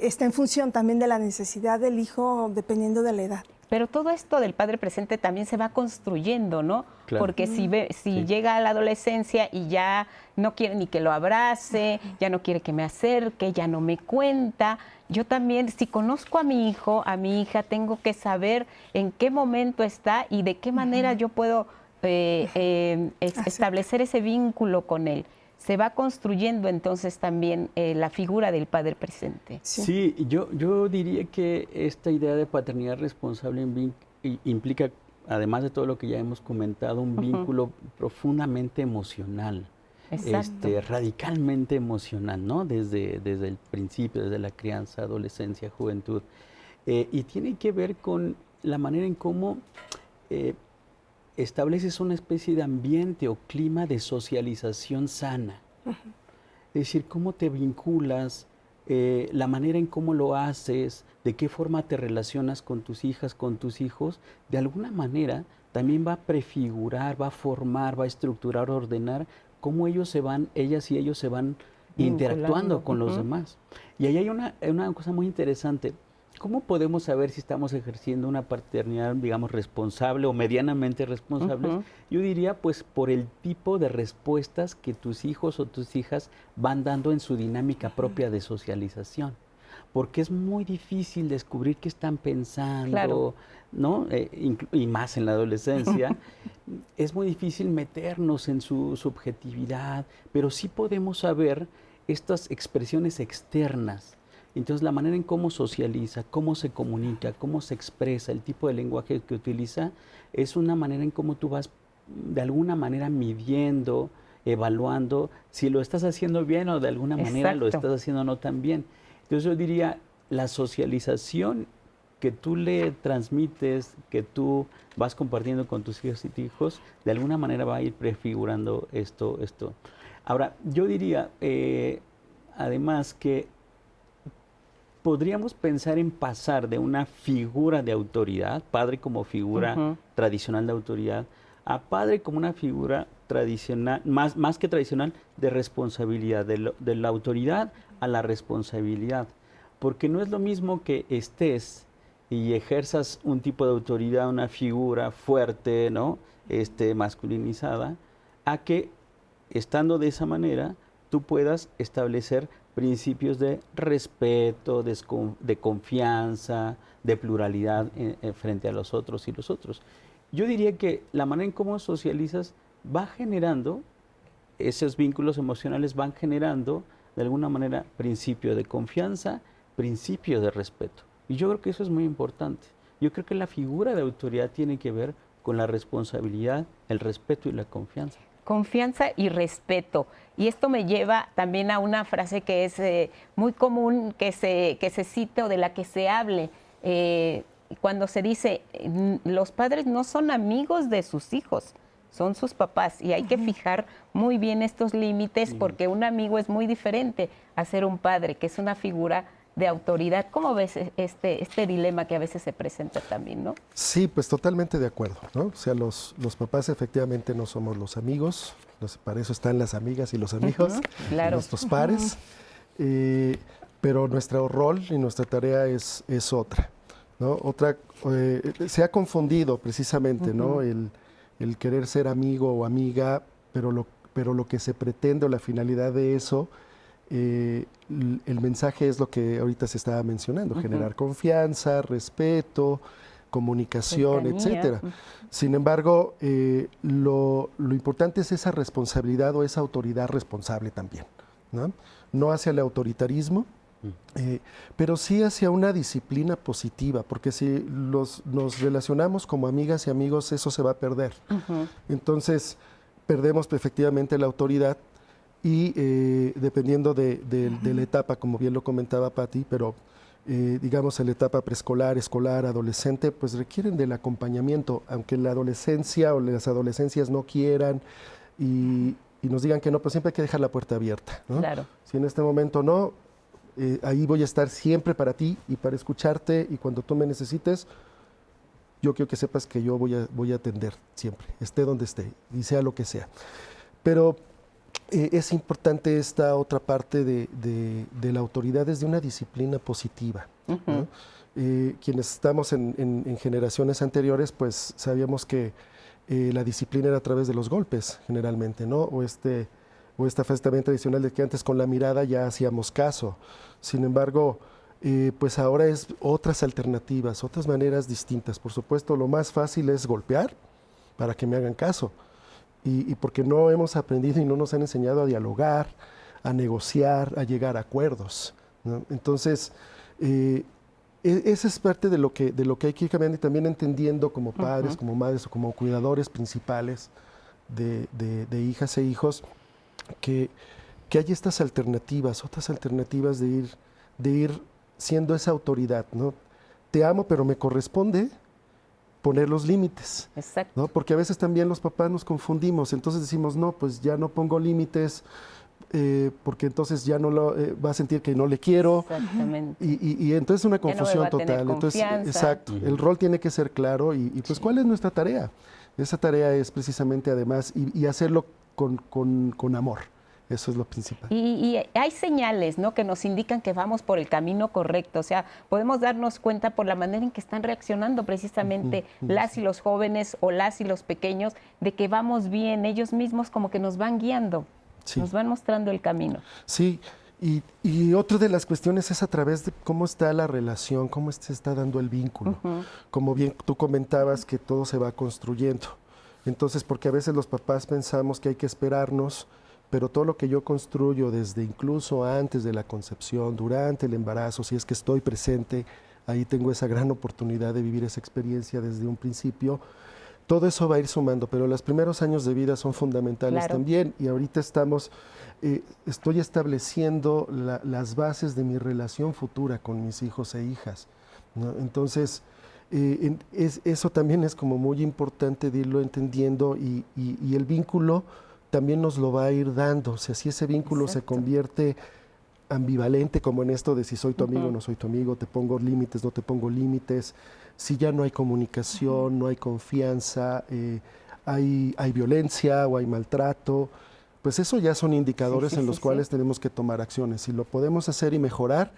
está en función también de la necesidad del hijo, dependiendo de la edad. Pero todo esto del padre presente también se va construyendo, ¿no? Claro. Porque si llega a la adolescencia y ya no quiere ni que lo abrace, ya no quiere que me acerque, ya no me cuenta, yo también, si conozco a mi hijo, a mi hija, tengo que saber en qué momento está y de qué manera yo puedo establecer ese vínculo con él. Se va construyendo entonces también la figura del padre presente. Sí, yo diría que esta idea de paternidad responsable implica, además de todo lo que ya hemos comentado, un vínculo profundamente emocional. Radicalmente emocional, ¿no? Desde el principio, desde la crianza, adolescencia, juventud. Y tiene que ver con la manera en cómo estableces una especie de ambiente o clima de socialización sana. Es decir, cómo te vinculas, la manera en cómo lo haces, de qué forma te relacionas con tus hijas, con tus hijos, de alguna manera también va a prefigurar, va a formar, va a estructurar, ordenar cómo ellas y ellos se van interactuando con los demás. Y ahí hay una cosa muy interesante. ¿Cómo podemos saber si estamos ejerciendo una paternidad, digamos, responsable o medianamente responsable? Yo diría, pues, por el tipo de respuestas que tus hijos o tus hijas van dando en su dinámica propia de socialización. Porque es muy difícil descubrir qué están pensando, ¿no? Y más en la adolescencia. Es muy difícil meternos en su subjetividad, pero sí podemos saber estas expresiones externas. Entonces, la manera en cómo socializa, cómo se comunica, cómo se expresa, el tipo de lenguaje que utiliza, es una manera en cómo tú vas, de alguna manera, midiendo, evaluando si lo estás haciendo bien o de alguna manera lo estás haciendo no tan bien. Entonces, yo diría, la socialización que tú le transmites, que tú vas compartiendo con tus hijas y hijos, de alguna manera va a ir prefigurando esto. Ahora, yo diría, además, que podríamos pensar en pasar de una figura de autoridad, padre como figura tradicional de autoridad, a padre como una figura tradicional, más que tradicional, de responsabilidad, de la autoridad a la responsabilidad. Porque no es lo mismo que estés y ejerzas un tipo de autoridad, una figura fuerte, ¿no? Masculinizada, a que, estando de esa manera, tú puedas establecer principios de respeto, de confianza, de pluralidad frente a los otros y los otros. Yo diría que la manera en cómo socializas va generando, esos vínculos emocionales van generando, de alguna manera, principio de confianza, principio de respeto. Y yo creo que eso es muy importante. Yo creo que la figura de autoridad tiene que ver con la responsabilidad, el respeto y la confianza. Confianza y respeto. Y esto me lleva también a una frase que es muy común que se cite o de la que se hable. Cuando se dice, los padres no son amigos de sus hijos, son sus papás. Y hay que fijar muy bien estos límites porque un amigo es muy diferente a ser un padre, que es una figura de autoridad. ¿Cómo ves este dilema que a veces se presenta también, no? Sí, pues totalmente de acuerdo, ¿no? O sea, los papás efectivamente no somos los amigos, para eso están las amigas y los amigos, claro. Nuestros pares, pero nuestro rol y nuestra tarea es otra, ¿no? Se ha confundido precisamente, ¿no? El querer ser amigo o amiga, pero lo que se pretende o la finalidad de eso, el mensaje es lo que ahorita se estaba mencionando, generar confianza, respeto, comunicación, etcétera. Sin embargo, lo importante es esa responsabilidad o esa autoridad responsable también, ¿no? No hacia el autoritarismo, pero sí hacia una disciplina positiva, porque si nos relacionamos como amigas y amigos, eso se va a perder. Entonces, perdemos efectivamente la autoridad y dependiendo de la etapa, como bien lo comentaba Patti, pero digamos en la etapa preescolar, escolar, adolescente, pues requieren del acompañamiento, aunque la adolescencia o las adolescencias no quieran y nos digan que no, pues siempre hay que dejar la puerta abierta, ¿no? Claro. Si en este momento no, ahí voy a estar siempre para ti y para escucharte, y cuando tú me necesites, yo quiero que sepas que yo voy a atender siempre, esté donde esté y sea lo que sea. Pero es importante esta otra parte de la autoridad desde una disciplina positiva, ¿no? Quienes estamos en generaciones anteriores, pues sabíamos que la disciplina era a través de los golpes, generalmente, ¿no? O esta frase también tradicional de que antes con la mirada ya hacíamos caso. Sin embargo, pues ahora es otras alternativas, otras maneras distintas. Por supuesto, lo más fácil es golpear para que me hagan caso. Y porque no hemos aprendido y no nos han enseñado a dialogar, a negociar, a llegar a acuerdos, ¿no? Entonces, esa es parte de lo que hay que ir cambiando y también entendiendo como padres, como madres o como cuidadores principales de hijas e hijos, que hay estas alternativas, otras alternativas de ir siendo esa autoridad, ¿no? Te amo, pero me corresponde poner los límites. Exacto. ¿No? Porque a veces también los papás nos confundimos, entonces decimos, no, pues ya no pongo límites, porque entonces ya no va a sentir que no le quiero. Exactamente. Y entonces es una confusión total. Entonces, exacto, el rol tiene que ser claro y pues ¿cuál es nuestra tarea? Esa tarea es precisamente además y hacerlo con amor. Eso es lo principal. Y hay señales, ¿no?, que nos indican que vamos por el camino correcto. O sea, podemos darnos cuenta por la manera en que están reaccionando precisamente las y los jóvenes o las y los pequeños de que vamos bien. Ellos mismos como que nos van guiando, nos van mostrando el camino. Sí, y otra de las cuestiones es a través de cómo está la relación, cómo se está dando el vínculo. Como bien tú comentabas que todo se va construyendo. Entonces, porque a veces los papás pensamos que hay que esperarnos, pero todo lo que yo construyo desde incluso antes de la concepción, durante el embarazo, si es que estoy presente, ahí tengo esa gran oportunidad de vivir esa experiencia desde un principio, todo eso va a ir sumando, pero los primeros años de vida son fundamentales también y ahorita estoy estableciendo las bases de mi relación futura con mis hijos e hijas, ¿no? Entonces, eso también es como muy importante de irlo entendiendo y el vínculo también nos lo va a ir dando. O sea, si ese vínculo se convierte ambivalente, como en esto de si soy tu amigo o no soy tu amigo, te pongo límites, no te pongo límites, si ya no hay comunicación, no hay confianza, hay violencia o hay maltrato, pues eso ya son indicadores en los cuales tenemos que tomar acciones. Si lo podemos hacer y mejorar,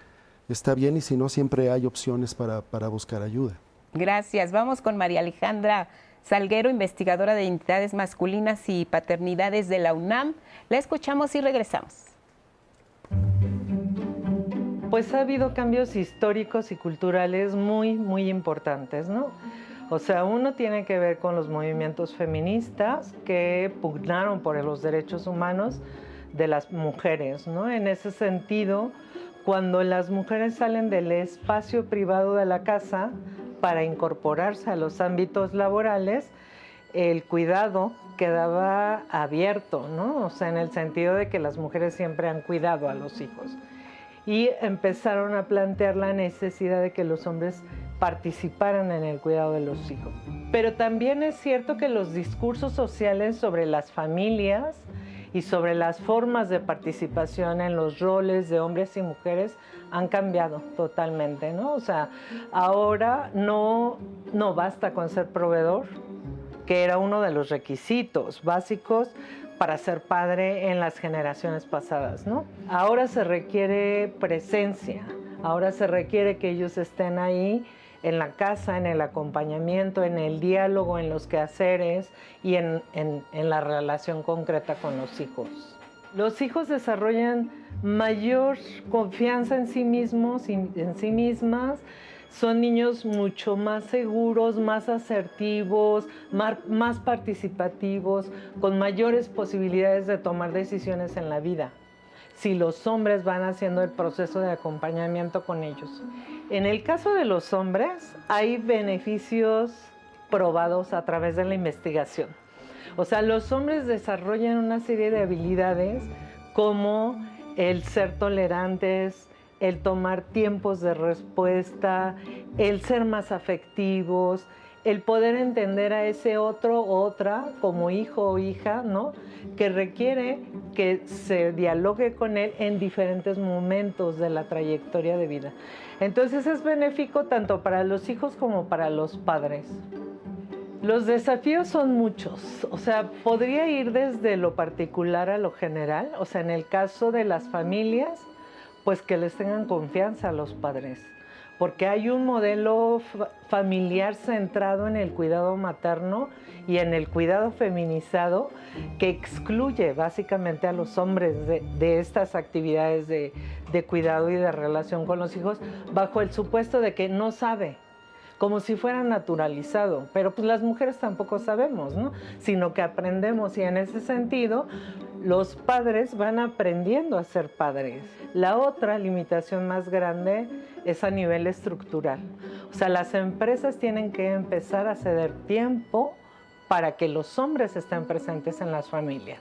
está bien, y si no, siempre hay opciones para buscar ayuda. Gracias. Vamos con María Alejandra Salguero, investigadora de identidades masculinas y paternidades de la UNAM. La escuchamos y regresamos. Pues ha habido cambios históricos y culturales muy, muy importantes, ¿no? O sea, uno tiene que ver con los movimientos feministas que pugnaron por los derechos humanos de las mujeres, ¿no? En ese sentido, cuando las mujeres salen del espacio privado de la casa para incorporarse a los ámbitos laborales, el cuidado quedaba abierto, ¿no? O sea, en el sentido de que las mujeres siempre han cuidado a los hijos. Y empezaron a plantear la necesidad de que los hombres participaran en el cuidado de los hijos. Pero también es cierto que los discursos sociales sobre las familias y sobre las formas de participación en los roles de hombres y mujeres han cambiado totalmente, ¿no? O sea, ahora no basta con ser proveedor, que era uno de los requisitos básicos para ser padre en las generaciones pasadas, ¿no? Ahora se requiere presencia, ahora se requiere que ellos estén ahí en la casa, en el acompañamiento, en el diálogo, en los quehaceres y en la relación concreta con los hijos. Los hijos desarrollan mayor confianza en sí mismos, en sí mismas. Son niños mucho más seguros, más asertivos, más participativos, con mayores posibilidades de tomar decisiones en la vida, si los hombres van haciendo el proceso de acompañamiento con ellos. En el caso de los hombres, hay beneficios probados a través de la investigación. O sea, los hombres desarrollan una serie de habilidades como el ser tolerantes, el tomar tiempos de respuesta, el ser más afectivos, el poder entender a ese otro o otra como hijo o hija, ¿no? Que requiere que se dialogue con él en diferentes momentos de la trayectoria de vida. Entonces es benéfico tanto para los hijos como para los padres. Los desafíos son muchos, o sea, podría ir desde lo particular a lo general. O sea, en el caso de las familias, pues que les tengan confianza a los padres. porque hay un modelo familiar centrado en el cuidado materno y en el cuidado feminizado que excluye básicamente a los hombres de estas actividades de cuidado y de relación con los hijos, bajo el supuesto de que no sabe, como si fuera naturalizado, pero pues las mujeres tampoco sabemos, ¿no? Sino que aprendemos, y en ese sentido los padres van aprendiendo a ser padres. La otra limitación más grande es a nivel estructural. O sea, las empresas tienen que empezar a ceder tiempo para que los hombres estén presentes en las familias.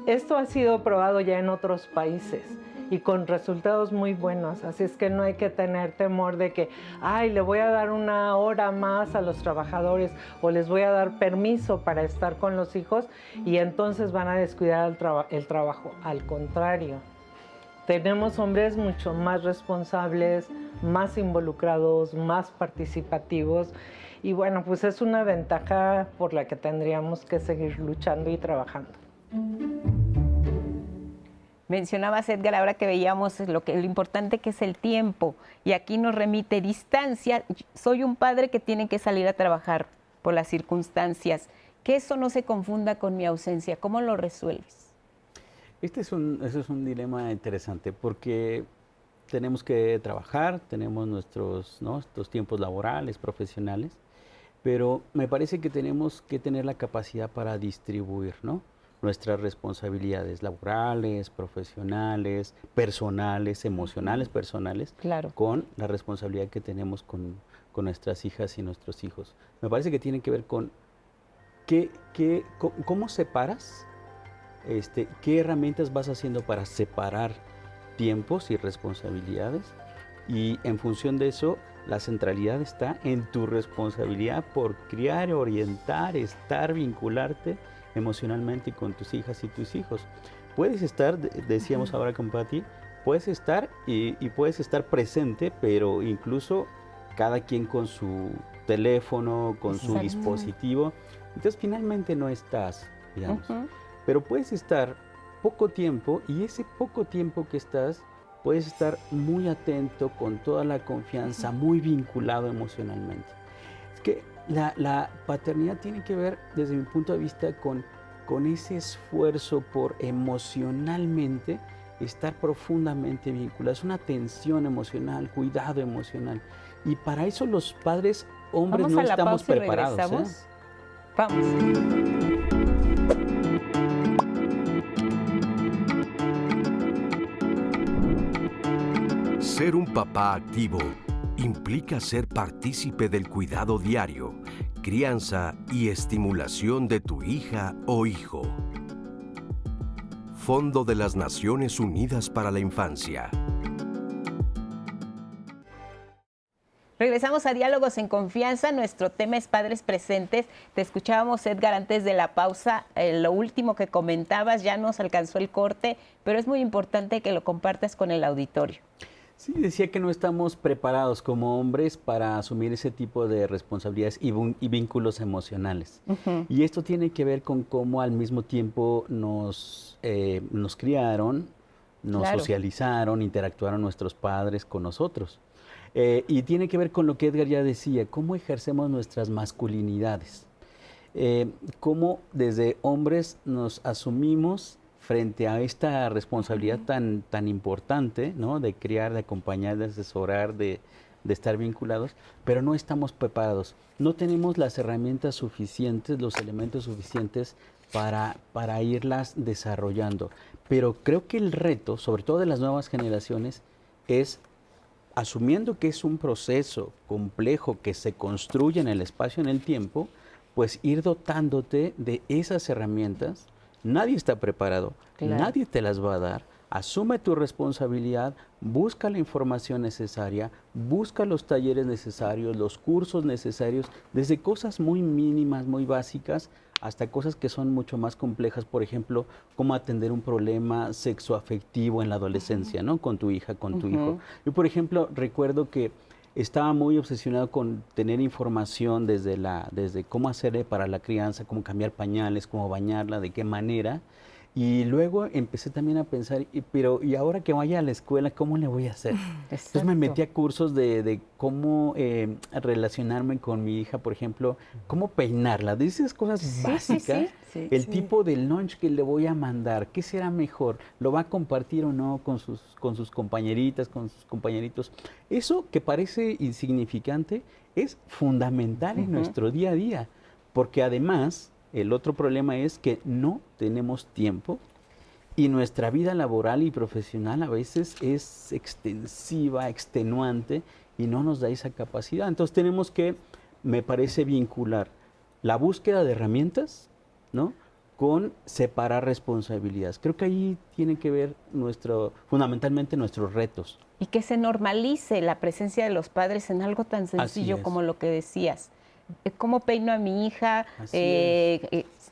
Esto ha sido probado ya en otros países y con resultados muy buenos, así es que no hay que tener temor de que, ay, le voy a dar una hora más a los trabajadores o les voy a dar permiso para estar con los hijos y entonces van a descuidar el trabajo. Al contrario, tenemos hombres mucho más responsables, más involucrados, más participativos y bueno, pues es una ventaja por la que tendríamos que seguir luchando y trabajando. Mencionabas, Edgar, ahora que veíamos lo importante que es el tiempo, y aquí nos remite distancia. Soy un padre que tiene que salir a trabajar por las circunstancias. Que eso no se confunda con mi ausencia. ¿Cómo lo resuelves? Ese es un dilema interesante porque tenemos que trabajar, tenemos nuestros tiempos laborales, profesionales, pero me parece que tenemos que tener la capacidad para distribuir, ¿no?, nuestras responsabilidades laborales, profesionales, personales, emocionales, personales, claro, con la responsabilidad que tenemos con nuestras hijas y nuestros hijos. Me parece que tiene que ver con cómo separas, qué herramientas vas haciendo para separar tiempos y responsabilidades, y en función de eso, la centralidad está en tu responsabilidad por criar, orientar, estar, vincularte emocionalmente con tus hijas y tus hijos. Puedes estar, decíamos ahora con Patti, puedes estar y puedes estar presente, pero incluso cada quien con su teléfono, con su dispositivo. Entonces finalmente no estás, digamos. Pero puedes estar poco tiempo, y ese poco tiempo que estás, puedes estar muy atento, con toda la confianza, muy vinculado emocionalmente. Es que la paternidad tiene que ver, desde mi punto de vista, con ese esfuerzo por emocionalmente estar profundamente vinculado. Es una atención emocional, cuidado emocional. Y para eso los padres, hombres, no estamos preparados. Vamos. Ser un papá activo implica ser partícipe del cuidado diario, crianza y estimulación de tu hija o hijo. Fondo de las Naciones Unidas para la Infancia. Regresamos a Diálogos en Confianza. Nuestro tema es Padres Presentes. Te escuchábamos, Edgar, antes de la pausa. Lo último que comentabas, ya nos alcanzó el corte, pero es muy importante que lo compartas con el auditorio. Sí, decía que no estamos preparados como hombres para asumir ese tipo de responsabilidades y vínculos emocionales. Y esto tiene que ver con cómo al mismo tiempo nos criaron, nos socializaron, interactuaron nuestros padres con nosotros. Y tiene que ver con lo que Edgar ya decía, cómo ejercemos nuestras masculinidades, cómo desde hombres nos asumimos frente a esta responsabilidad tan importante, ¿no?, de criar, de acompañar, de asesorar, de estar vinculados, pero no estamos preparados. No tenemos las herramientas suficientes, los elementos suficientes para irlas desarrollando. Pero creo que el reto, sobre todo de las nuevas generaciones, es, asumiendo que es un proceso complejo que se construye en el espacio, en el tiempo, pues ir dotándote de esas herramientas. Nadie está preparado, nadie te las va a dar. Asume tu responsabilidad, busca la información necesaria, busca los talleres necesarios, los cursos necesarios, desde cosas muy mínimas, muy básicas, hasta cosas que son mucho más complejas, por ejemplo, cómo atender un problema sexoafectivo en la adolescencia, ¿no?, con tu hija, con tu hijo. Yo, por ejemplo, recuerdo que estaba muy obsesionado con tener información desde cómo hacer para la crianza, cómo cambiar pañales, cómo bañarla, de qué manera. Y luego empecé también a pensar, ¿y ahora que vaya a la escuela, cómo le voy a hacer? Entonces me metí a cursos de cómo relacionarme con mi hija, por ejemplo, cómo peinarla, de esas cosas básicas, el tipo de lunch que le voy a mandar, ¿qué será mejor? ¿Lo va a compartir o no con sus compañeritas, con sus compañeritos? Eso que parece insignificante es fundamental en nuestro día a día, porque además el otro problema es que no tenemos tiempo y nuestra vida laboral y profesional a veces es extensiva, extenuante y no nos da esa capacidad. Entonces tenemos que, me parece, vincular la búsqueda de herramientas, ¿no?, con separar responsabilidades. Creo que ahí tienen que ver fundamentalmente nuestros retos. Y que se normalice la presencia de los padres en algo tan sencillo como lo que decías. ¿Cómo peino a mi hija?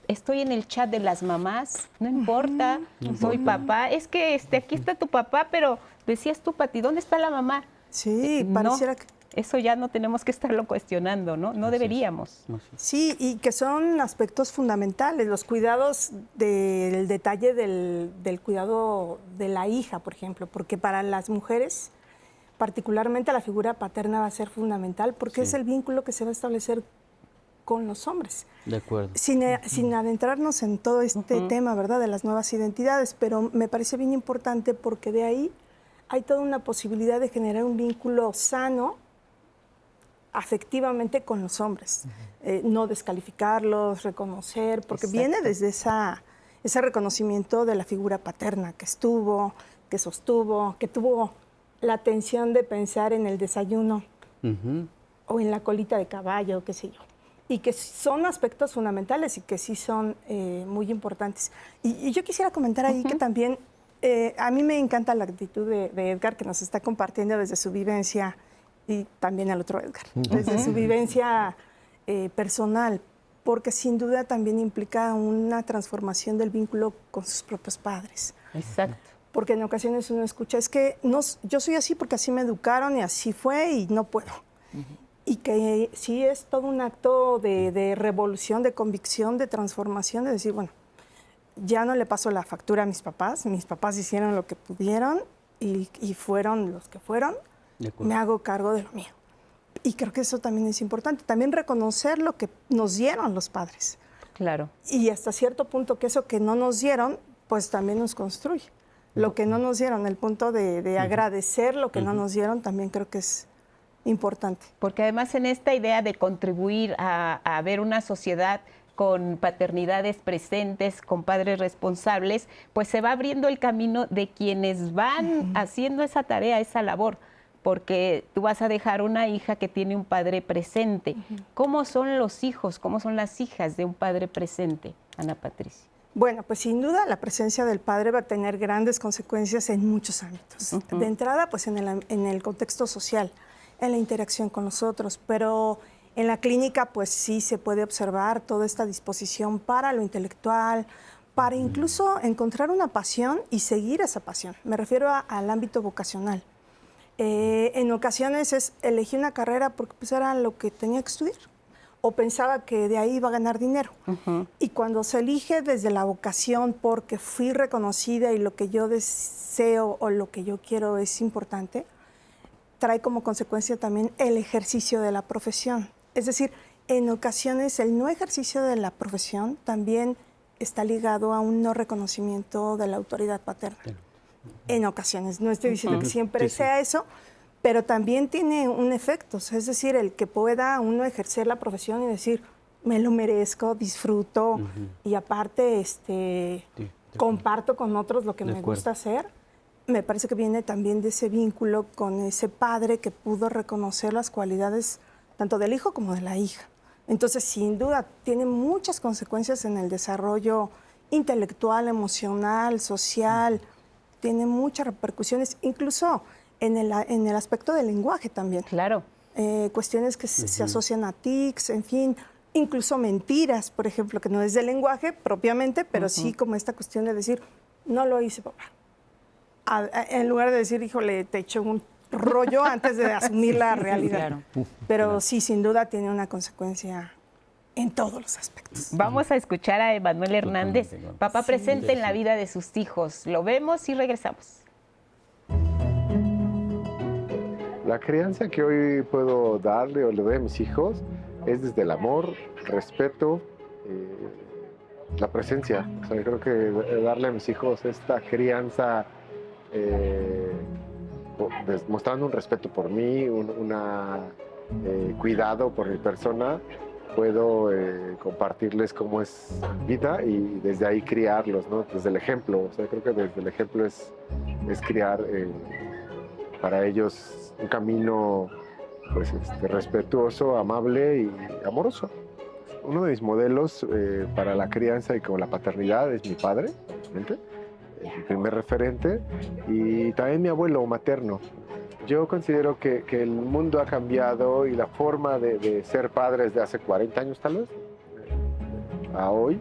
Estoy en el chat de las mamás, no importa, soy papá. Es que aquí está tu papá, pero decías tú, Pati, ¿dónde está la mamá? Sí, pareciera que... Eso ya no tenemos que estarlo cuestionando, ¿no? No deberíamos. Sí, y que son aspectos fundamentales, los cuidados del detalle del cuidado de la hija, por ejemplo, porque para las mujeres, particularmente la figura paterna va a ser fundamental porque es el vínculo que se va a establecer con los hombres. De acuerdo. Sin adentrarnos en todo este tema, ¿verdad?, de las nuevas identidades, pero me parece bien importante porque de ahí hay toda una posibilidad de generar un vínculo sano afectivamente con los hombres. No descalificarlos, reconocer, porque viene desde ese reconocimiento de la figura paterna que estuvo, que sostuvo, que tuvo la atención de pensar en el desayuno o en la colita de caballo, qué sé yo. Y que son aspectos fundamentales y que sí son muy importantes. Y yo quisiera comentar ahí que también a mí me encanta la actitud de Edgar, que nos está compartiendo desde su vivencia, y también al otro Edgar, desde su vivencia personal, porque sin duda también implica una transformación del vínculo con sus propios padres. Exacto. Porque en ocasiones uno escucha, es que yo soy así porque así me educaron y así fue y no puedo. Y que sí es todo un acto de revolución, de convicción, de transformación, de decir, bueno, ya no le paso la factura a mis papás hicieron lo que pudieron y fueron los que fueron, me hago cargo de lo mío. Y creo que eso también es importante, también reconocer lo que nos dieron los padres. Claro. Y hasta cierto punto que eso que no nos dieron, pues también nos construye. Lo que no nos dieron, el punto de agradecer lo que no nos dieron, también creo que es importante. Porque además en esta idea de contribuir a ver una sociedad con paternidades presentes, con padres responsables, pues se va abriendo el camino de quienes van haciendo esa tarea, esa labor, porque tú vas a dejar una hija que tiene un padre presente. ¿Cómo son los hijos, cómo son las hijas de un padre presente, Ana Patricia? Bueno, pues sin duda la presencia del padre va a tener grandes consecuencias en muchos ámbitos. De entrada, pues en el contexto social, en la interacción con los otros, pero en la clínica pues sí se puede observar toda esta disposición para lo intelectual, para incluso encontrar una pasión y seguir esa pasión. Me refiero al ámbito vocacional. En ocasiones elegí una carrera porque pues era lo que tenía que estudiar o pensaba que de ahí iba a ganar dinero. Y cuando se elige desde la vocación porque fui reconocida y lo que yo deseo o lo que yo quiero es importante, trae como consecuencia también el ejercicio de la profesión. Es decir, en ocasiones el no ejercicio de la profesión también está ligado a un no reconocimiento de la autoridad paterna. En ocasiones, no estoy diciendo que siempre sea eso, pero también tiene un efecto. Es decir, el que pueda uno ejercer la profesión y decir, me lo merezco, disfruto y aparte comparto con otros lo que me gusta hacer. Me parece que viene también de ese vínculo con ese padre que pudo reconocer las cualidades tanto del hijo como de la hija. Entonces, sin duda, tiene muchas consecuencias en el desarrollo intelectual, emocional, social, tiene muchas repercusiones, incluso en el aspecto del lenguaje también. Claro. Cuestiones que se asocian a tics, en fin, incluso mentiras, por ejemplo, que no es del lenguaje propiamente, pero sí como esta cuestión de decir, no lo hice, papá. En lugar de decir, híjole, te eché un rollo antes de asumir la realidad. Claro. Pero sí, sin duda tiene una consecuencia en todos los aspectos. Vamos a escuchar a Emanuel Hernández, papá presente en la vida de sus hijos. Lo vemos y regresamos. La crianza que hoy puedo darle o le doy a mis hijos es desde el amor, respeto, la presencia. O sea, yo creo que darle a mis hijos esta crianza mostrando un respeto por mí, cuidado por mi persona, puedo compartirles cómo es vida y desde ahí criarlos, ¿no? Desde el ejemplo. O sea, creo que desde el ejemplo es criar para ellos un camino pues, respetuoso, amable y amoroso. Uno de mis modelos para la crianza y con la paternidad es mi padre, obviamente, mi primer referente, y también mi abuelo materno. Yo considero que el mundo ha cambiado y la forma de ser padres de hace 40 años tal vez, a hoy,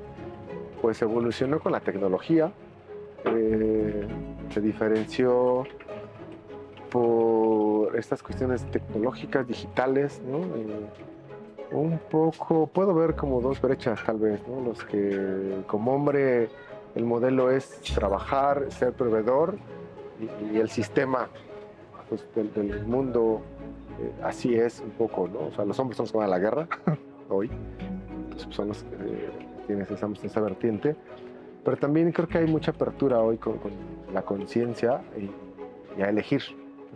pues evolucionó con la tecnología, se diferenció por estas cuestiones tecnológicas, digitales, ¿no? Un poco, puedo ver como dos brechas tal vez, ¿no? Los que como hombre el modelo es trabajar, ser proveedor y el sistema pues, del mundo así es un poco, ¿no? O sea, los hombres son los que van a la guerra hoy, entonces pues, son los que tienen esa vertiente, pero también creo que hay mucha apertura hoy con la conciencia y a elegir.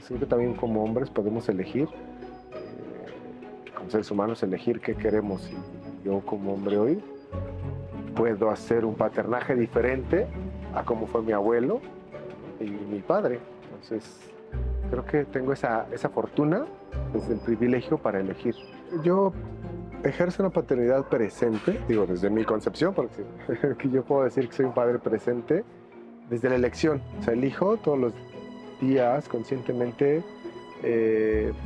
Creo que también como hombres podemos elegir, como seres humanos, elegir qué queremos. Y yo como hombre hoy puedo hacer un paternaje diferente a como fue mi abuelo y mi padre. Entonces, creo que tengo esa fortuna, desde el privilegio para elegir. Yo ejerzo una paternidad presente, digo, desde mi concepción, porque que yo puedo decir que soy un padre presente desde la elección. O sea, elijo todos los días conscientemente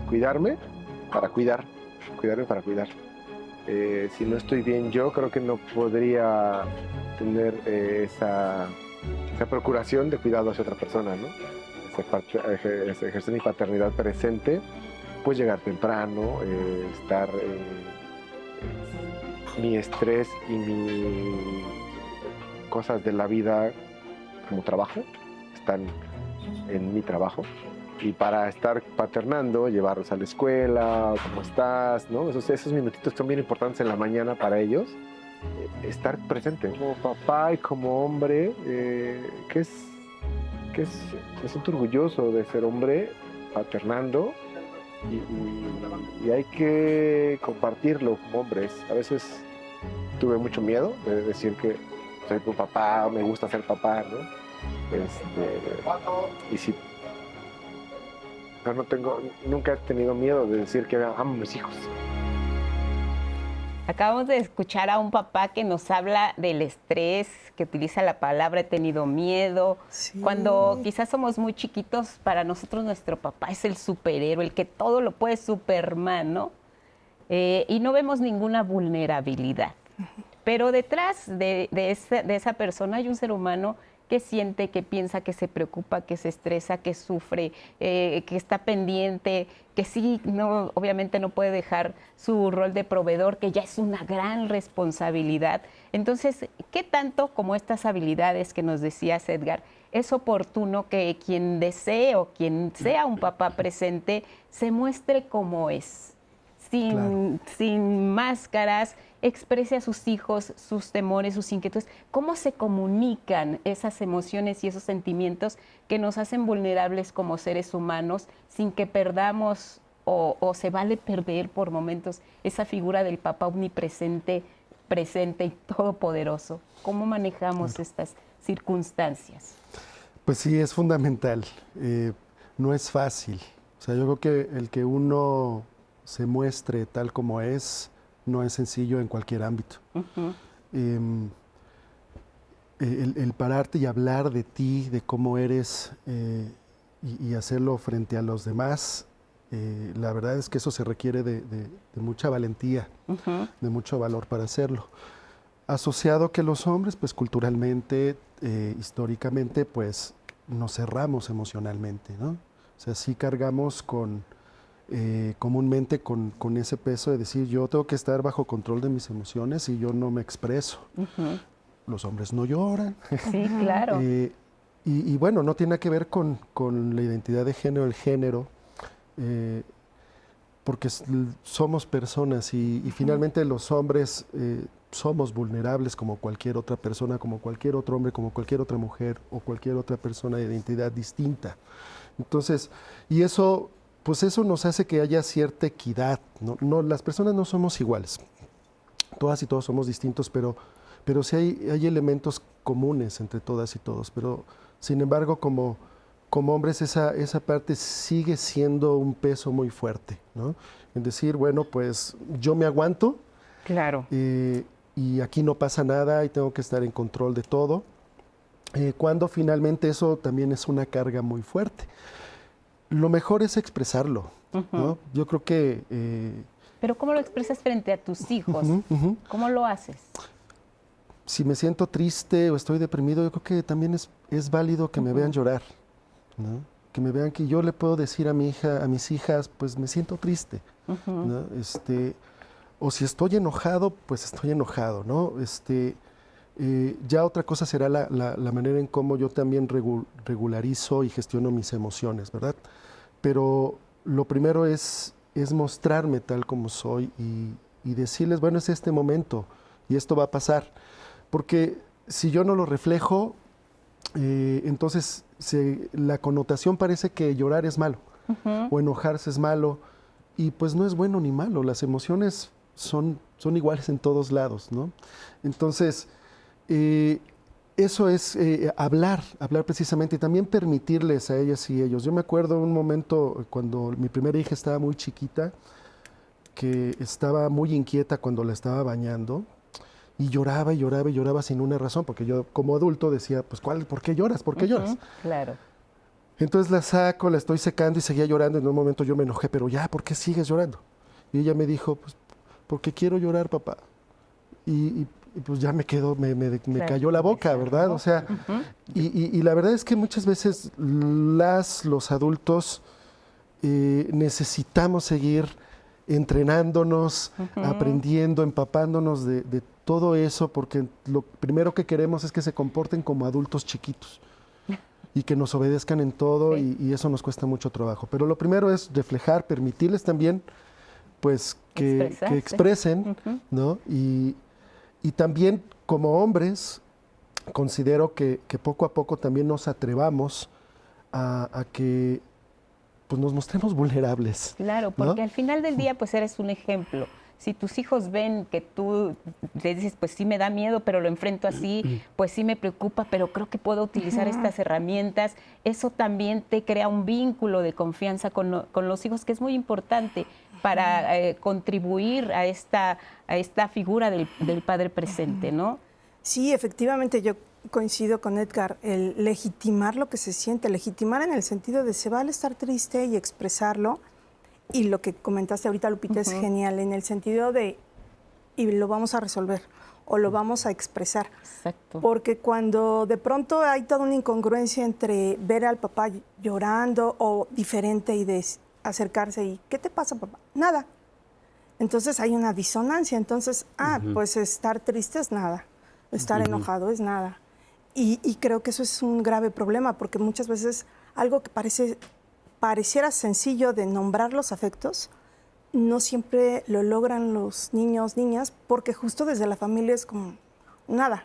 cuidarme para cuidar. Si no estoy bien yo, creo que no podría tener esa procuración de cuidado hacia otra persona, ¿no? Ejercer mi paternidad presente, pues llegar temprano, estar mi estrés y mis cosas de la vida como trabajo, están en mi trabajo, y para estar paternando, llevarlos a la escuela, ¿cómo estás? ¿No? Esos minutitos son bien importantes en la mañana para ellos, estar presente como papá y como hombre, me siento orgulloso de ser hombre paternando y hay que compartirlo como hombres. A veces tuve mucho miedo de decir que soy tu papá, me gusta ser papá, ¿no? Y si nunca he tenido miedo de decir que amo a mis hijos. Acabamos de escuchar a un papá que nos habla del estrés, que utiliza la palabra he tenido miedo. Sí. Cuando quizás somos muy chiquitos, para nosotros nuestro papá es el superhéroe, el que todo lo puede, Superman, ¿no? Y no vemos ninguna vulnerabilidad. Pero detrás de esa persona hay un ser humano que siente, que piensa, que se preocupa, que se estresa, que sufre, que está pendiente, que sí, no, obviamente no puede dejar su rol de proveedor, que ya es una gran responsabilidad. Entonces, ¿qué tanto como estas habilidades que nos decías, Edgar, es oportuno que quien desee o quien sea un papá presente se muestre como es, sin máscaras, exprese a sus hijos sus temores, sus inquietudes? ¿Cómo se comunican esas emociones y esos sentimientos que nos hacen vulnerables como seres humanos sin que perdamos o se vale perder por momentos esa figura del papá omnipresente, presente y todopoderoso? ¿Cómo manejamos estas circunstancias? Pues sí, es fundamental. No es fácil. O sea, yo creo que el que uno se muestre tal como es, no es sencillo en cualquier ámbito. Uh-huh. El pararte y hablar de ti, de cómo eres y hacerlo frente a los demás, la verdad es que eso se requiere de mucha valentía, uh-huh, de mucho valor para hacerlo. Asociado que los hombres, pues culturalmente, históricamente, pues nos cerramos emocionalmente, ¿no? O sea, sí cargamos con comúnmente con ese peso de decir yo tengo que estar bajo control de mis emociones y yo no me expreso. Los hombres no lloran. Sí, claro. Y bueno, no tiene que ver con la identidad de género, el género, porque somos personas y finalmente los hombres somos vulnerables como cualquier otra persona, como cualquier otro hombre, como cualquier otra mujer o cualquier otra persona de identidad distinta. Entonces, y eso, pues eso nos hace que haya cierta equidad, ¿no? Las personas no somos iguales, todas y todos somos distintos, pero sí hay elementos comunes entre todas y todos, pero sin embargo como hombres esa parte sigue siendo un peso muy fuerte, ¿no? En decir, bueno, pues yo me aguanto. Claro. Y aquí no pasa nada y tengo que estar en control de todo, cuando finalmente eso también es una carga muy fuerte. Lo mejor es expresarlo, ¿no? Yo creo que... Pero ¿cómo lo expresas frente a tus hijos? ¿Cómo lo haces? Si me siento triste o estoy deprimido, yo creo que también es válido que me vean llorar, ¿no? Que me vean que yo le puedo decir a mi hija, a mis hijas, pues me siento triste, ¿no? O si estoy enojado, pues estoy enojado, ¿no? Ya otra cosa será la manera en cómo yo también regularizo y gestiono mis emociones, ¿verdad? Pero lo primero es mostrarme tal como soy y decirles, bueno, es este momento y esto va a pasar. Porque si yo no lo reflejo, entonces la connotación parece que llorar es malo o enojarse es malo y pues no es bueno ni malo, las emociones son iguales en todos lados, ¿no? Entonces, eso es hablar precisamente y también permitirles a ellas y ellos. Yo me acuerdo un momento cuando mi primera hija estaba muy chiquita, que estaba muy inquieta cuando la estaba bañando y lloraba y lloraba y lloraba sin una razón, porque yo como adulto decía, pues ¿por qué lloras? ¿Por qué lloras? Claro. Entonces la saco, la estoy secando y seguía llorando. En un momento yo me enojé, pero ya, ¿por qué sigues llorando? Y ella me dijo, pues porque quiero llorar, papá. Y pues ya me quedó, me cayó la boca, ¿verdad? O sea, y la verdad es que muchas veces los adultos necesitamos seguir entrenándonos, aprendiendo, empapándonos de todo eso, porque lo primero que queremos es que se comporten como adultos chiquitos y que nos obedezcan en todo, y eso nos cuesta mucho trabajo. Pero lo primero es reflejar, permitirles también pues que expresen, ¿no? Y también como hombres considero que poco a poco también nos atrevamos a que pues nos mostremos vulnerables. Claro, porque al final del día pues eres un ejemplo. Si tus hijos ven que tú les dices, pues sí me da miedo, pero lo enfrento así, pues sí me preocupa, pero creo que puedo utilizar estas herramientas, eso también te crea un vínculo de confianza con los hijos, que es muy importante para contribuir a esta figura del padre presente, ¿no? Sí, efectivamente, yo coincido con Edgar, el legitimar lo que se siente, legitimar en el sentido de se vale estar triste y expresarlo. Y lo que comentaste ahorita, Lupita, es genial, en el sentido de, y lo vamos a resolver, o lo vamos a expresar. Exacto. Porque cuando de pronto hay toda una incongruencia entre ver al papá llorando o diferente y de acercarse y, ¿qué te pasa, papá? Nada. Entonces hay una disonancia. Entonces, pues estar triste es nada, estar enojado es nada. Y creo que eso es un grave problema, porque muchas veces algo que pareciera sencillo de nombrar los afectos, no siempre lo logran los niños, niñas, porque justo desde la familia es como nada.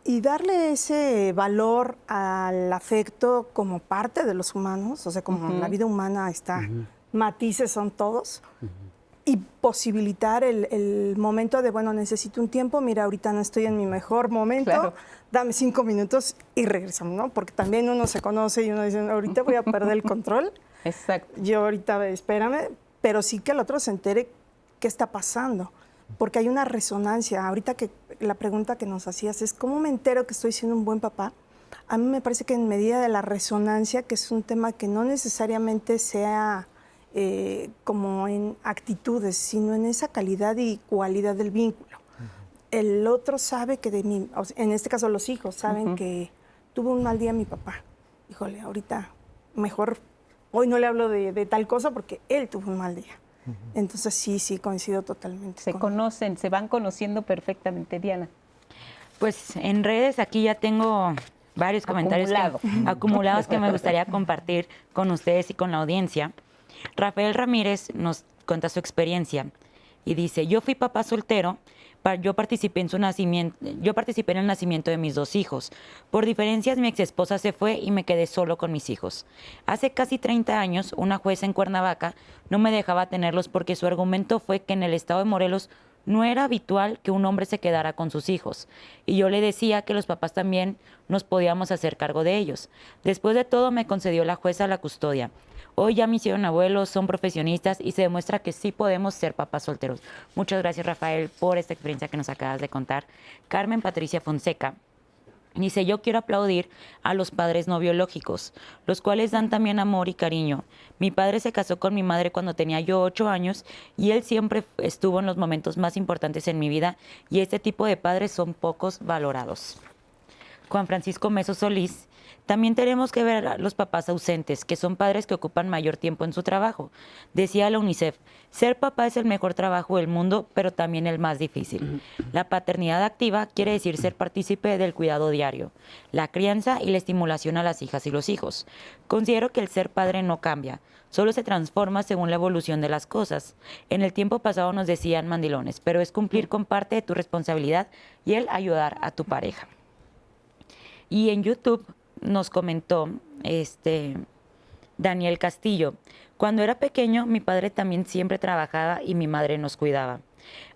Y darle ese valor al afecto como parte de los humanos, o sea, como la vida humana está, matices son todos, y posibilitar el momento de, bueno, necesito un tiempo, mira, ahorita no estoy en mi mejor momento, dame 5 minutos y regresamos, ¿no? Porque también uno se conoce y uno dice, ahorita voy a perder el control. Exacto. Yo ahorita, espérame, pero sí que el otro se entere qué está pasando, porque hay una resonancia. Ahorita que la pregunta que nos hacías es, ¿cómo me entero que estoy siendo un buen papá? A mí me parece que en medida de la resonancia, que es un tema que no necesariamente sea como en actitudes, sino en esa calidad y cualidad del vínculo. El otro sabe que de mí, en este caso los hijos, saben que tuvo un mal día mi papá. Híjole, ahorita mejor hoy no le hablo de tal cosa porque él tuvo un mal día. Entonces sí, coincido totalmente. Se conocen, se van conociendo perfectamente, Diana. Pues en redes aquí ya tengo varios comentarios acumulados que me gustaría compartir con ustedes y con la audiencia. Rafael Ramírez nos cuenta su experiencia y dice: yo fui papá soltero, yo participé en el nacimiento de mis 2 hijos. Por diferencias, mi exesposa se fue y me quedé solo con mis hijos. Hace casi 30 años, una jueza en Cuernavaca no me dejaba tenerlos porque su argumento fue que en el estado de Morelos no era habitual que un hombre se quedara con sus hijos. Y yo le decía que los papás también nos podíamos hacer cargo de ellos. Después de todo, me concedió la jueza la custodia. Hoy ya me hicieron abuelos, son profesionistas y se demuestra que sí podemos ser papás solteros. Muchas gracias, Rafael, por esta experiencia que nos acabas de contar. Carmen Patricia Fonseca dice: yo quiero aplaudir a los padres no biológicos, los cuales dan también amor y cariño. Mi padre se casó con mi madre cuando tenía yo 8 años y él siempre estuvo en los momentos más importantes en mi vida, y este tipo de padres son pocos valorados. Juan Francisco Meso Solís: también tenemos que ver a los papás ausentes, que son padres que ocupan mayor tiempo en su trabajo. Decía la UNICEF: ser papá es el mejor trabajo del mundo, pero también el más difícil. La paternidad activa quiere decir ser partícipe del cuidado diario, la crianza y la estimulación a las hijas y los hijos. Considero que el ser padre no cambia, solo se transforma según la evolución de las cosas. En el tiempo pasado nos decían mandilones, pero es cumplir con parte de tu responsabilidad y el ayudar a tu pareja. Y en YouTube nos comentó Daniel Castillo: cuando era pequeño, mi padre también siempre trabajaba y mi madre nos cuidaba.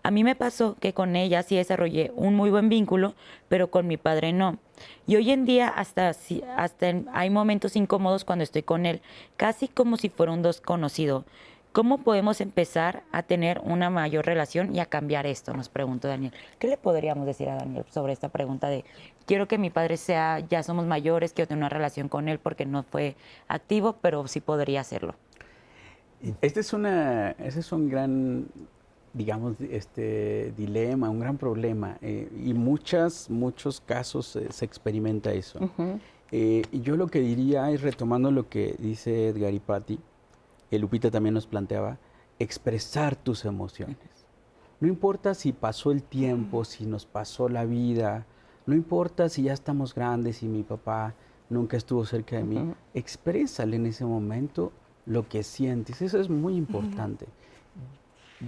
A mí me pasó que con ella sí desarrollé un muy buen vínculo, pero con mi padre no. Y hoy en día hasta hay momentos incómodos cuando estoy con él, casi como si fuera un desconocido. ¿Cómo podemos empezar a tener una mayor relación y a cambiar esto? Nos preguntó Daniel. ¿Qué le podríamos decir a Daniel sobre esta pregunta de: quiero que mi padre sea, ya somos mayores, quiero tener una relación con él porque no fue activo, pero sí podría hacerlo? Ese es un gran, digamos, dilema, un gran problema, y muchos casos se experimenta eso. Y yo lo que diría es, retomando lo que dice Edgar y Patti, Lupita también nos planteaba, expresar tus emociones. No importa si pasó el tiempo, si nos pasó la vida, no importa si ya estamos grandes y mi papá nunca estuvo cerca de mí, exprésale en ese momento lo que sientes. Eso es muy importante.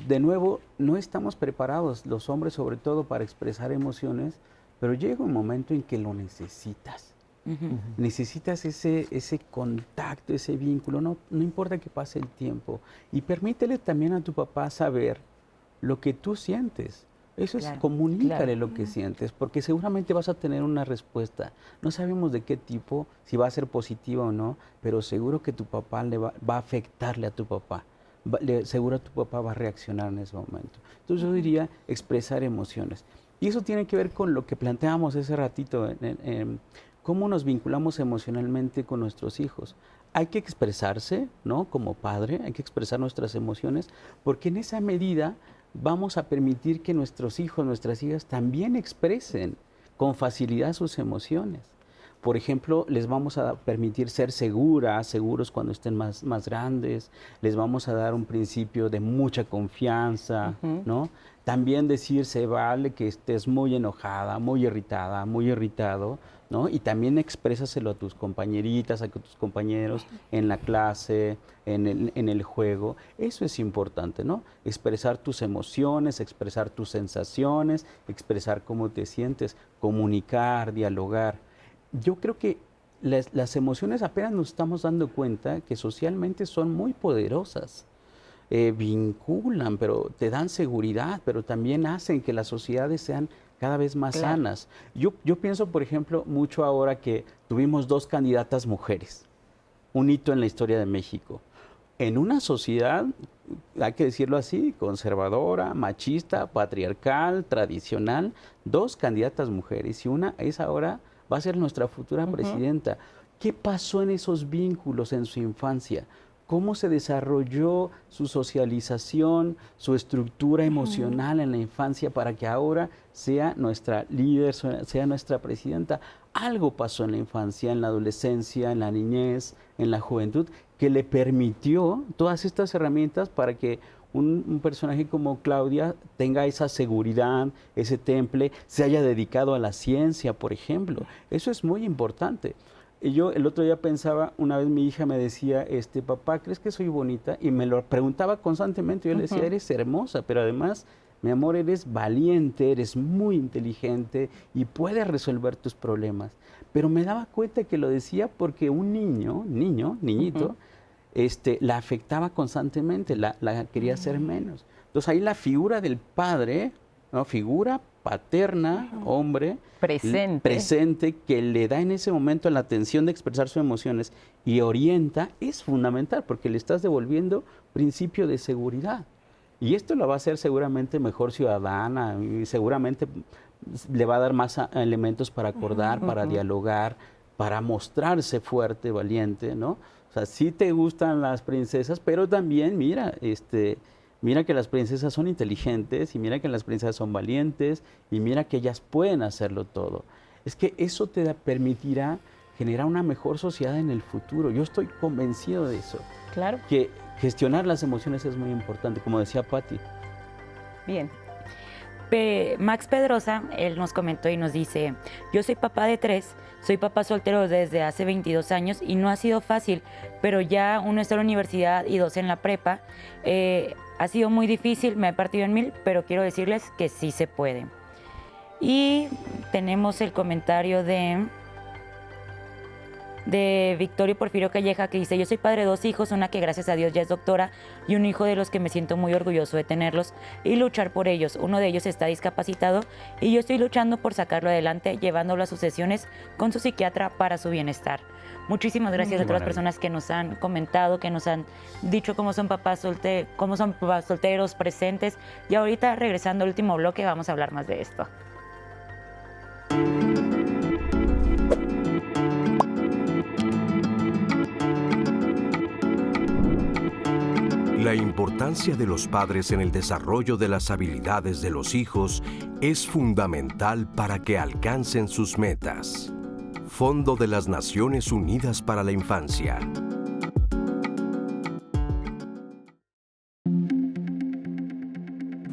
De nuevo, no estamos preparados, los hombres sobre todo, para expresar emociones, pero llega un momento en que lo necesitas. Necesitas ese contacto, ese vínculo, no importa que pase el tiempo. Y permítele también a tu papá saber lo que tú sientes. Eso es, comunícale lo que sientes, porque seguramente vas a tener una respuesta. No sabemos de qué tipo, si va a ser positiva o no, pero seguro que tu papá va a afectarle a tu papá. Seguro tu papá va a reaccionar en ese momento. Entonces yo diría expresar emociones. Y eso tiene que ver con lo que planteábamos ese ratito, cómo nos vinculamos emocionalmente con nuestros hijos. Hay que expresarse, ¿no? Como padre, hay que expresar nuestras emociones, porque en esa medida vamos a permitir que nuestros hijos, nuestras hijas también expresen con facilidad sus emociones. Por ejemplo, les vamos a permitir ser seguros cuando estén más grandes, les vamos a dar un principio de mucha confianza, ¿no? También decir, se vale que estés muy enojada, muy irritada, muy irritado, ¿no? Y también exprésaselo a tus compañeritas, a tus compañeros en la clase, en el juego. Eso es importante, ¿no? Expresar tus emociones, expresar tus sensaciones, expresar cómo te sientes, comunicar, dialogar. Yo creo que las emociones apenas nos estamos dando cuenta que socialmente son muy poderosas. Vinculan, pero te dan seguridad, pero también hacen que las sociedades sean cada vez más sanas. Yo pienso, por ejemplo, mucho ahora que tuvimos 2 candidatas mujeres, un hito en la historia de México. En una sociedad, hay que decirlo así, conservadora, machista, patriarcal, tradicional, 2 candidatas mujeres, y una es ahora, va a ser nuestra futura presidenta. ¿Qué pasó en esos vínculos en su infancia? ¿Cómo se desarrolló su socialización, su estructura emocional en la infancia para que ahora sea nuestra líder, sea nuestra presidenta? Algo pasó en la infancia, en la adolescencia, en la niñez, en la juventud, que le permitió todas estas herramientas para que un personaje como Claudia tenga esa seguridad, ese temple, se haya dedicado a la ciencia, por ejemplo. Eso es muy importante. Y yo el otro día pensaba, una vez mi hija me decía, papá, ¿crees que soy bonita? Y me lo preguntaba constantemente. Yo le decía, eres hermosa, pero además, mi amor, eres valiente, eres muy inteligente y puedes resolver tus problemas. Pero me daba cuenta que lo decía porque un niñito, la afectaba constantemente, la quería hacer menos. Entonces ahí la figura del padre, ¿no? Figura paterna, hombre, presente, que le da en ese momento la atención de expresar sus emociones y orienta, es fundamental porque le estás devolviendo principio de seguridad. Y esto lo va a hacer seguramente mejor ciudadana y seguramente le va a dar más elementos para acordar, para dialogar, para mostrarse fuerte, valiente, ¿no? O sea, sí te gustan las princesas, pero también, mira que las princesas son inteligentes y mira que las princesas son valientes y mira que ellas pueden hacerlo todo. Es que eso te permitirá generar una mejor sociedad en el futuro. Yo estoy convencido de eso. Claro. Que gestionar las emociones es muy importante, como decía Patti. Bien. Max Pedrosa, él nos comentó y nos dice, yo soy papá de 3, soy papá soltero desde hace 22 años y no ha sido fácil, pero ya uno está en la universidad y 2 en la prepa. Ha sido muy difícil, me he partido en 1000, pero quiero decirles que sí se puede. Y tenemos el comentario de Victorio Porfirio Calleja, que dice, yo soy padre de 2 hijos, una que gracias a Dios ya es doctora y un hijo de los que me siento muy orgulloso de tenerlos y luchar por ellos. Uno de ellos está discapacitado y yo estoy luchando por sacarlo adelante, llevándolo a sus sesiones con su psiquiatra para su bienestar. Muchísimas gracias a todas las personas que nos han comentado, que nos han dicho cómo son papás solteros presentes. Y ahorita, regresando al último bloque, vamos a hablar más de esto. La importancia de los padres en el desarrollo de las habilidades de los hijos es fundamental para que alcancen sus metas. Fondo de las Naciones Unidas para la Infancia.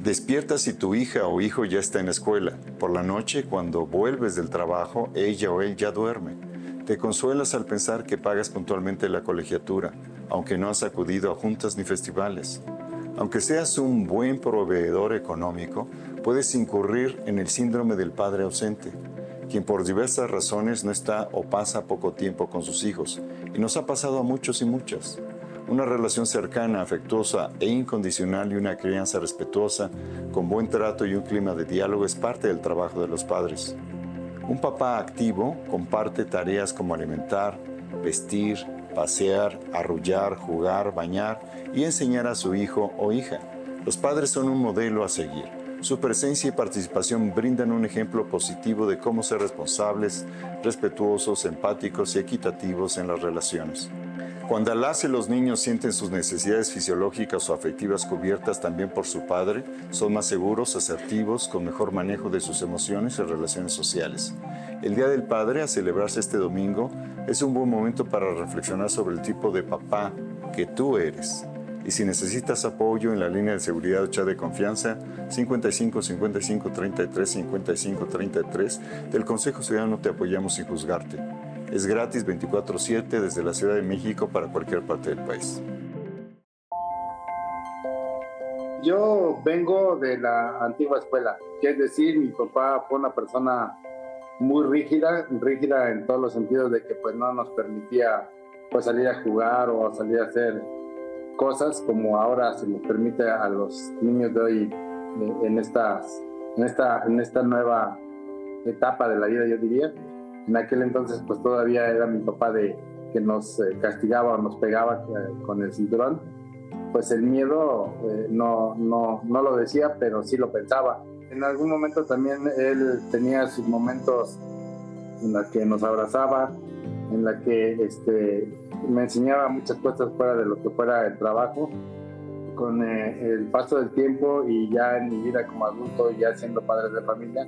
Despierta si tu hija o hijo ya está en la escuela. Por la noche, cuando vuelves del trabajo, ella o él ya duerme. Te consuelas al pensar que pagas puntualmente la colegiatura, aunque no has acudido a juntas ni festivales. Aunque seas un buen proveedor económico, puedes incurrir en el síndrome del padre ausente, quien por diversas razones no está o pasa poco tiempo con sus hijos, y nos ha pasado a muchos y muchas. Una relación cercana, afectuosa e incondicional y una crianza respetuosa, con buen trato y un clima de diálogo es parte del trabajo de los padres. Un papá activo comparte tareas como alimentar, vestir, pasear, arrullar, jugar, bañar y enseñar a su hijo o hija. Los padres son un modelo a seguir. Su presencia y participación brindan un ejemplo positivo de cómo ser responsables, respetuosos, empáticos y equitativos en las relaciones. Cuando las y los niños sienten sus necesidades fisiológicas o afectivas cubiertas también por su padre, son más seguros, asertivos, con mejor manejo de sus emociones y relaciones sociales. El Día del Padre, a celebrarse este domingo, es un buen momento para reflexionar sobre el tipo de papá que tú eres. Y si necesitas apoyo en la línea de seguridad o chat de confianza, 55 55 33 55 33, del Consejo Ciudadano te apoyamos sin juzgarte. Es gratis 24/7 desde la Ciudad de México para cualquier parte del país. Yo vengo de la antigua escuela, que es decir, mi papá fue una persona muy rígida en todos los sentidos de que pues no nos permitía pues salir a jugar o salir a hacer cosas como ahora se les permite a los niños de hoy en esta nueva etapa de la vida, yo diría. En aquel entonces pues todavía era mi papá que nos castigaba o nos pegaba con el cinturón. Pues el miedo no lo decía, pero sí lo pensaba. En algún momento también él tenía sus momentos en los que nos abrazaba, en la que me enseñaba muchas cosas fuera de lo que fuera el trabajo. Con el paso del tiempo y ya en mi vida como adulto, ya siendo padre de familia,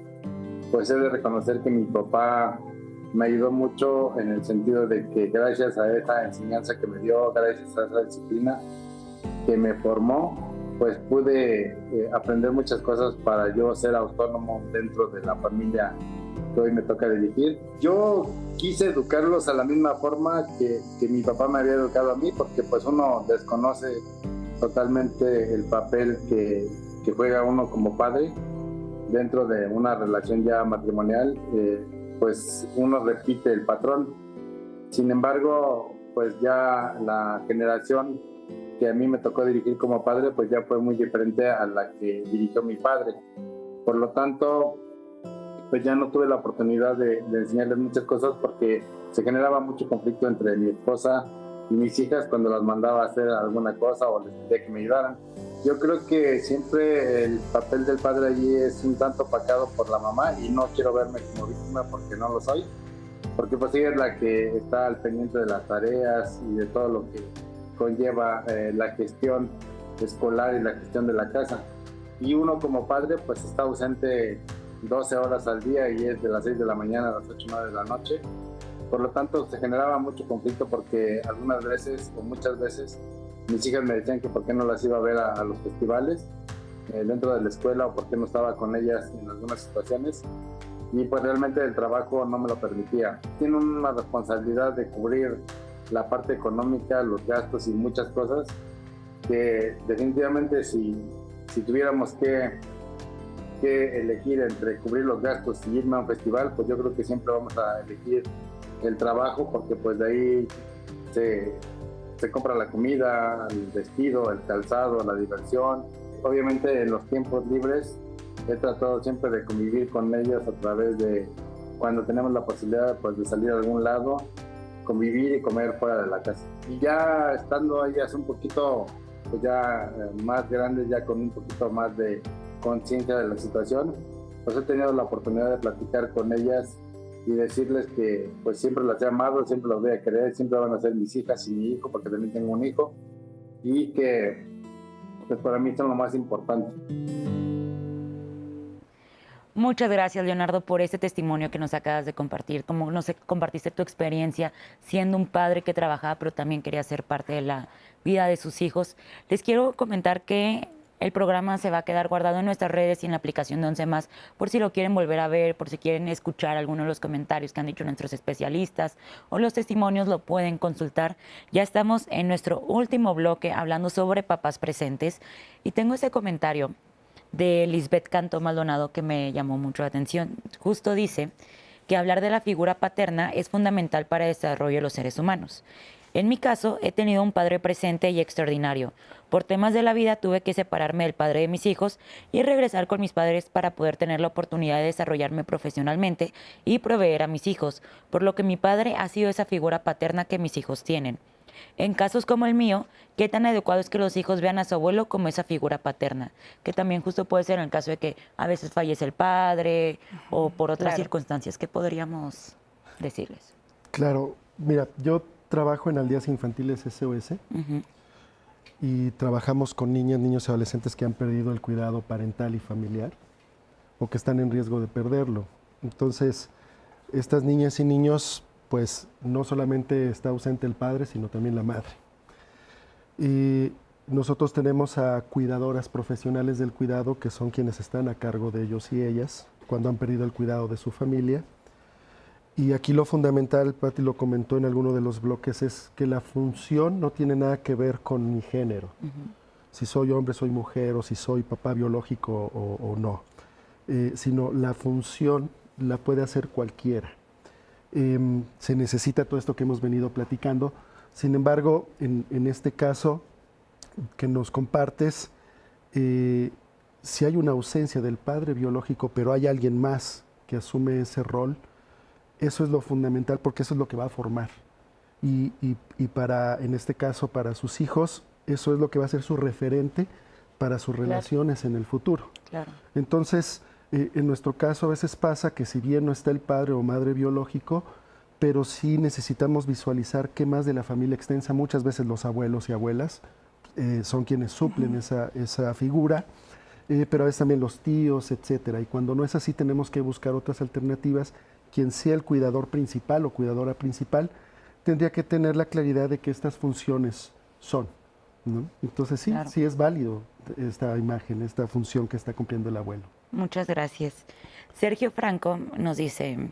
pues he de reconocer que mi papá me ayudó mucho en el sentido de que gracias a esa enseñanza que me dio, gracias a esa disciplina que me formó, pues pude aprender muchas cosas para yo ser autónomo dentro de la familia que hoy me toca dirigir. Yo quise educarlos a la misma forma que mi papá me había educado a mí, porque pues uno desconoce totalmente el papel que juega uno como padre dentro de una relación ya matrimonial. Pues uno repite el patrón. Sin embargo, pues ya la generación que a mí me tocó dirigir como padre, pues ya fue muy diferente a la que dirigió mi padre. Por lo tanto, pues ya no tuve la oportunidad de enseñarles muchas cosas, porque se generaba mucho conflicto entre mi esposa y mis hijas cuando las mandaba a hacer alguna cosa o les pedía que me ayudaran. Yo creo que siempre el papel del padre allí es un tanto opacado por la mamá, y no quiero verme como víctima porque no lo soy, porque pues ella es la que está al pendiente de las tareas y de todo lo que conlleva la gestión escolar y la gestión de la casa. Y uno como padre pues está ausente 12 horas al día, y es de las 6 de la mañana a las 8 o 9 de la noche. Por lo tanto, se generaba mucho conflicto, porque algunas veces o muchas veces mis hijas me decían que por qué no las iba a ver a los festivales dentro de la escuela, o por qué no estaba con ellas en algunas situaciones, y pues realmente el trabajo no me lo permitía. Tiene una responsabilidad de cubrir la parte económica, los gastos y muchas cosas que definitivamente si tuviéramos que elegir entre cubrir los gastos y irme a un festival, pues yo creo que siempre vamos a elegir el trabajo, porque pues de ahí se compra la comida, el vestido, el calzado, la diversión. Obviamente en los tiempos libres he tratado siempre de convivir con ellos a través de, cuando tenemos la posibilidad pues de salir a algún lado, convivir y comer fuera de la casa. Y ya estando ellas un poquito pues ya más grandes, ya con un poquito más de conciencia de la situación, pues he tenido la oportunidad de platicar con ellas y decirles que pues siempre las he amado, siempre las voy a querer, siempre van a ser mis hijas y mi hijo, porque también tengo un hijo, y que pues para mí son lo más importante. Muchas gracias, Leonardo, por este testimonio que nos acabas de compartir, como nos compartiste tu experiencia siendo un padre que trabajaba, pero también quería ser parte de la vida de sus hijos. Les quiero comentar que el programa se va a quedar guardado en nuestras redes y en la aplicación de 11+, por si lo quieren volver a ver, por si quieren escuchar alguno de los comentarios que han dicho nuestros especialistas o los testimonios, lo pueden consultar. Ya estamos en nuestro último bloque hablando sobre papás presentes, y tengo ese comentario de Lisbeth Cantó Maldonado que me llamó mucho la atención. Justo dice que hablar de la figura paterna es fundamental para el desarrollo de los seres humanos. En mi caso, he tenido un padre presente y extraordinario. Por temas de la vida tuve que separarme del padre de mis hijos y regresar con mis padres para poder tener la oportunidad de desarrollarme profesionalmente y proveer a mis hijos, por lo que mi padre ha sido esa figura paterna que mis hijos tienen. En casos como el mío, ¿qué tan adecuado es que los hijos vean a su abuelo como esa figura paterna? Que también justo puede ser en el caso de que a veces fallece el padre o por otras circunstancias. ¿Qué podríamos decirles? Claro, mira, yo trabajo en Aldeas Infantiles SOS y trabajamos con niñas, niños y adolescentes que han perdido el cuidado parental y familiar o que están en riesgo de perderlo. Entonces, estas niñas y niños, pues no solamente está ausente el padre, sino también la madre. Y nosotros tenemos a cuidadoras profesionales del cuidado, que son quienes están a cargo de ellos y ellas cuando han perdido el cuidado de su familia. Y aquí lo fundamental, Pati lo comentó en alguno de los bloques, es que la función no tiene nada que ver con mi género. Si soy hombre, soy mujer, o si soy papá biológico o no. Sino la función la puede hacer cualquiera. Se necesita todo esto que hemos venido platicando. Sin embargo, en este caso que nos compartes, si hay una ausencia del padre biológico, pero hay alguien más que asume ese rol, eso es lo fundamental, porque eso es lo que va a formar. Y para, en este caso, para sus hijos, eso es lo que va a ser su referente para sus relaciones en el futuro. Entonces, en nuestro caso a veces pasa que si bien no está el padre o madre biológico, pero sí necesitamos visualizar qué más de la familia extensa. Muchas veces los abuelos y abuelas son quienes suplen esa figura, pero a veces también los tíos, etcétera. Y cuando no es así, tenemos que buscar otras alternativas quien sea el cuidador principal o cuidadora principal, tendría que tener la claridad de que estas funciones son, ¿no? Entonces sí, Claro. sí es válido esta imagen, esta función que está cumpliendo el abuelo. Muchas gracias. Sergio Franco nos dice,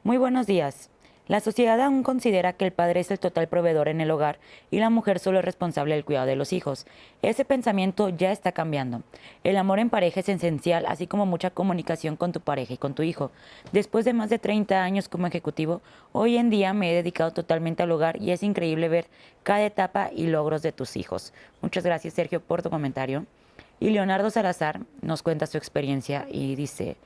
muy buenos días. La sociedad aún considera que el padre es el total proveedor en el hogar y la mujer solo es responsable del cuidado de los hijos. Ese pensamiento ya está cambiando. El amor en pareja es esencial, así como mucha comunicación con tu pareja y con tu hijo. Después de más de 30 años como ejecutivo, hoy en día me he dedicado totalmente al hogar y es increíble ver cada etapa y logros de tus hijos. Muchas gracias, Sergio, por tu comentario. Y Leonardo Salazar nos cuenta su experiencia y dice,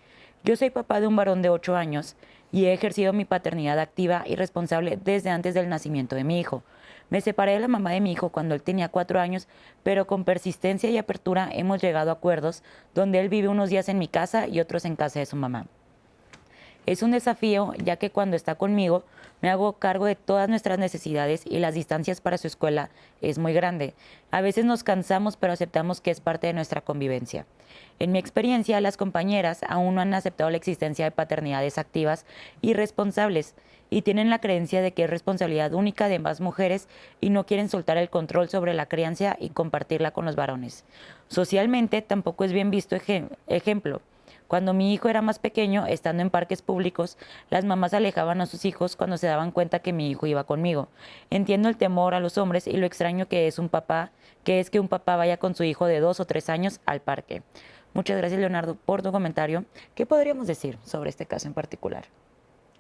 yo soy papá de un varón de 8 años y he ejercido mi paternidad activa y responsable desde antes del nacimiento de mi hijo. Me separé de la mamá de mi hijo cuando él tenía 4 años, pero con persistencia y apertura hemos llegado a acuerdos donde él vive unos días en mi casa y otros en casa de su mamá. Es un desafío, ya que cuando está conmigo me hago cargo de todas nuestras necesidades y las distancias para su escuela es muy grande. A veces nos cansamos, pero aceptamos que es parte de nuestra convivencia. En mi experiencia, las compañeras aún no han aceptado la existencia de paternidades activas y responsables y tienen la creencia de que es responsabilidad única de ambas mujeres y no quieren soltar el control sobre la crianza y compartirla con los varones. Socialmente tampoco es bien visto ejemplo. Cuando mi hijo era más pequeño, estando en parques públicos, las mamás alejaban a sus hijos cuando se daban cuenta que mi hijo iba conmigo. Entiendo el temor a los hombres y lo extraño que es que un papá vaya con su hijo de 2 o 3 años al parque. Muchas gracias, Leonardo, por tu comentario. ¿Qué podríamos decir sobre este caso en particular?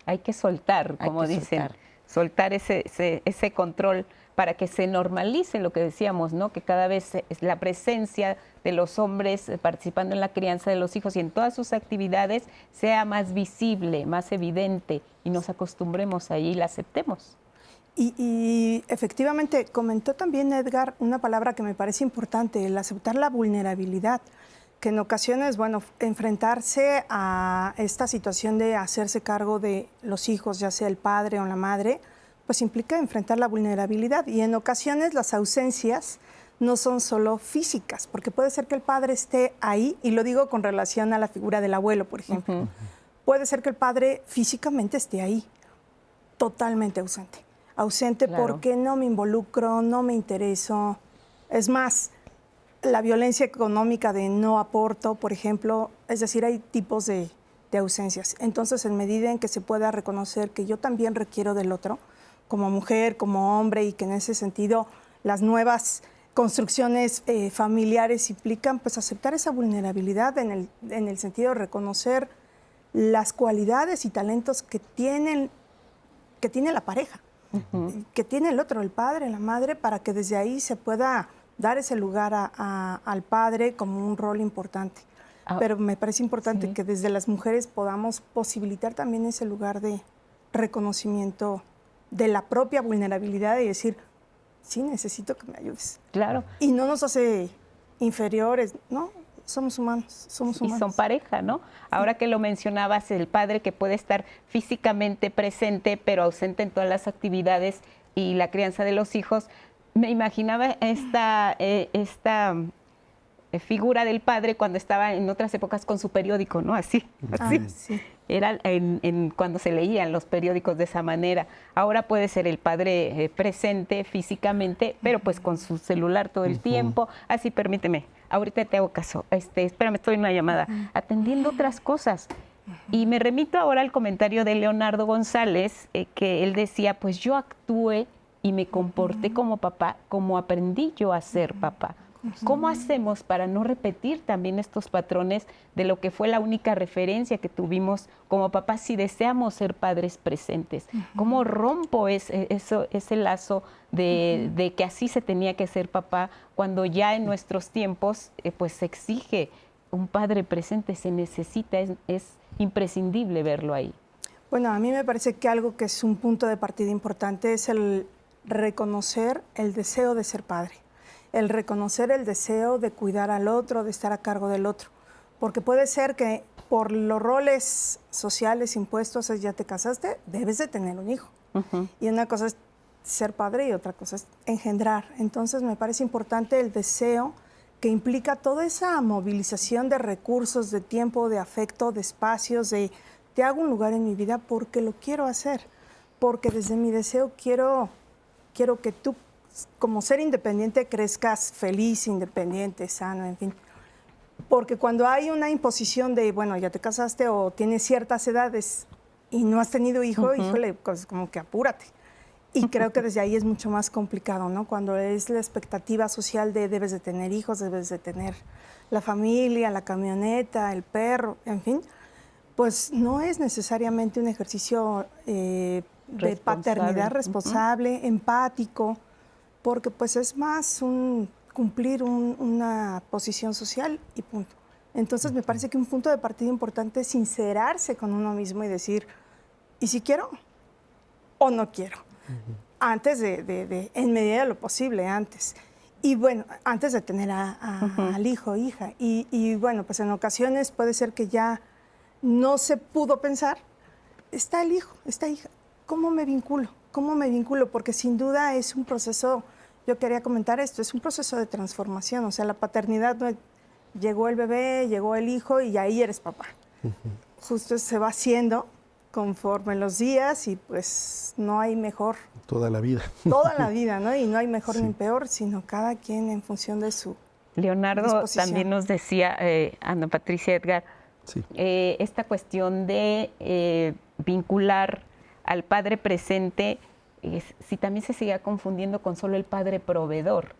Hay que soltar, como dicen, soltar ese control para que se normalice lo que decíamos, ¿no? Que cada vez la presencia de los hombres participando en la crianza de los hijos y en todas sus actividades sea más visible, más evidente y nos acostumbremos ahí y la aceptemos. Y efectivamente comentó también Edgar una palabra que me parece importante, el aceptar la vulnerabilidad, que en ocasiones, bueno, enfrentarse a esta situación de hacerse cargo de los hijos, ya sea el padre o la madre, pues implica enfrentar la vulnerabilidad y en ocasiones las ausencias no son solo físicas, porque puede ser que el padre esté ahí, y lo digo con relación a la figura del abuelo, por ejemplo. Puede ser que el padre físicamente esté ahí, totalmente ausente. Ausente porque no me involucro, no me intereso. Es más, la violencia económica de no aporto, por ejemplo, es decir, hay tipos de ausencias. Entonces, en medida en que se pueda reconocer que yo también requiero del otro, como mujer, como hombre, y que en ese sentido las nuevas construcciones familiares implican pues aceptar esa vulnerabilidad en el sentido de reconocer las cualidades y talentos que tiene la pareja, que tiene el otro, el padre, la madre, para que desde ahí se pueda dar ese lugar al padre como un rol importante. Pero me parece importante que desde las mujeres podamos posibilitar también ese lugar de reconocimiento de la propia vulnerabilidad y decir, sí, necesito que me ayudes. Claro. Y no nos hace inferiores, ¿no? Somos humanos, somos humanos. Y son pareja, ¿no? Ahora que lo mencionabas, el padre que puede estar físicamente presente, pero ausente en todas las actividades y la crianza de los hijos, me imaginaba esta figura del padre cuando estaba en otras épocas con su periódico, ¿no? Así. Sí. Era cuando se leían los periódicos de esa manera. Ahora puede ser el padre presente físicamente, pero pues con su celular todo el tiempo. Así, permíteme, ahorita te hago caso. Espérame, estoy en una llamada. Atendiendo otras cosas. Y me remito ahora al comentario de Leonardo González, que él decía, pues yo actué y me comporté como papá, como aprendí yo a ser papá. ¿Cómo hacemos para no repetir también estos patrones de lo que fue la única referencia que tuvimos como papás si deseamos ser padres presentes? ¿Cómo rompo ese lazo de que así se tenía que ser papá cuando ya en nuestros tiempos pues se exige un padre presente, se necesita, es imprescindible verlo ahí? Bueno, a mí me parece que algo que es un punto de partida importante es el reconocer el deseo de ser padre. El reconocer el deseo de cuidar al otro, de estar a cargo del otro. Porque puede ser que por los roles sociales impuestos, ya te casaste, debes de tener un hijo. Y una cosa es ser padre y otra cosa es engendrar. Entonces me parece importante el deseo que implica toda esa movilización de recursos, de tiempo, de afecto, de espacios, de te hago un lugar en mi vida porque lo quiero hacer, porque desde mi deseo quiero que tú, como ser independiente, crezcas feliz, independiente, sano, en fin. Porque cuando hay una imposición de, bueno, ya te casaste o tienes ciertas edades y no has tenido hijo, híjole, pues como que apúrate. Y creo que desde ahí es mucho más complicado, ¿no? Cuando es la expectativa social de debes de tener hijos, debes de tener la familia, la camioneta, el perro, en fin, pues no es necesariamente un ejercicio de paternidad responsable, empático, porque pues es más cumplir una posición social y punto. Entonces me parece que un punto de partida importante es sincerarse con uno mismo y decir, ¿y si quiero o no quiero? Antes en medida de lo posible, antes. Y bueno, antes de tener al hijo o hija. Y bueno, pues en ocasiones puede ser que ya no se pudo pensar, está el hijo, está hija, ¿cómo me vinculo? ¿Cómo me vinculo? Porque sin duda es un proceso, yo quería comentar esto, es un proceso de transformación. O sea, la paternidad, no, llegó el bebé, llegó el hijo y ahí eres papá. Justo se va haciendo conforme los días y pues no hay mejor. Toda la vida. Toda la vida, ¿no? Y no hay mejor ni peor, sino cada quien en función de su Leonardo también nos decía, Ana Patricia, Edgar, esta cuestión de vincular al padre presente, si también se seguía confundiendo con solo el padre proveedor,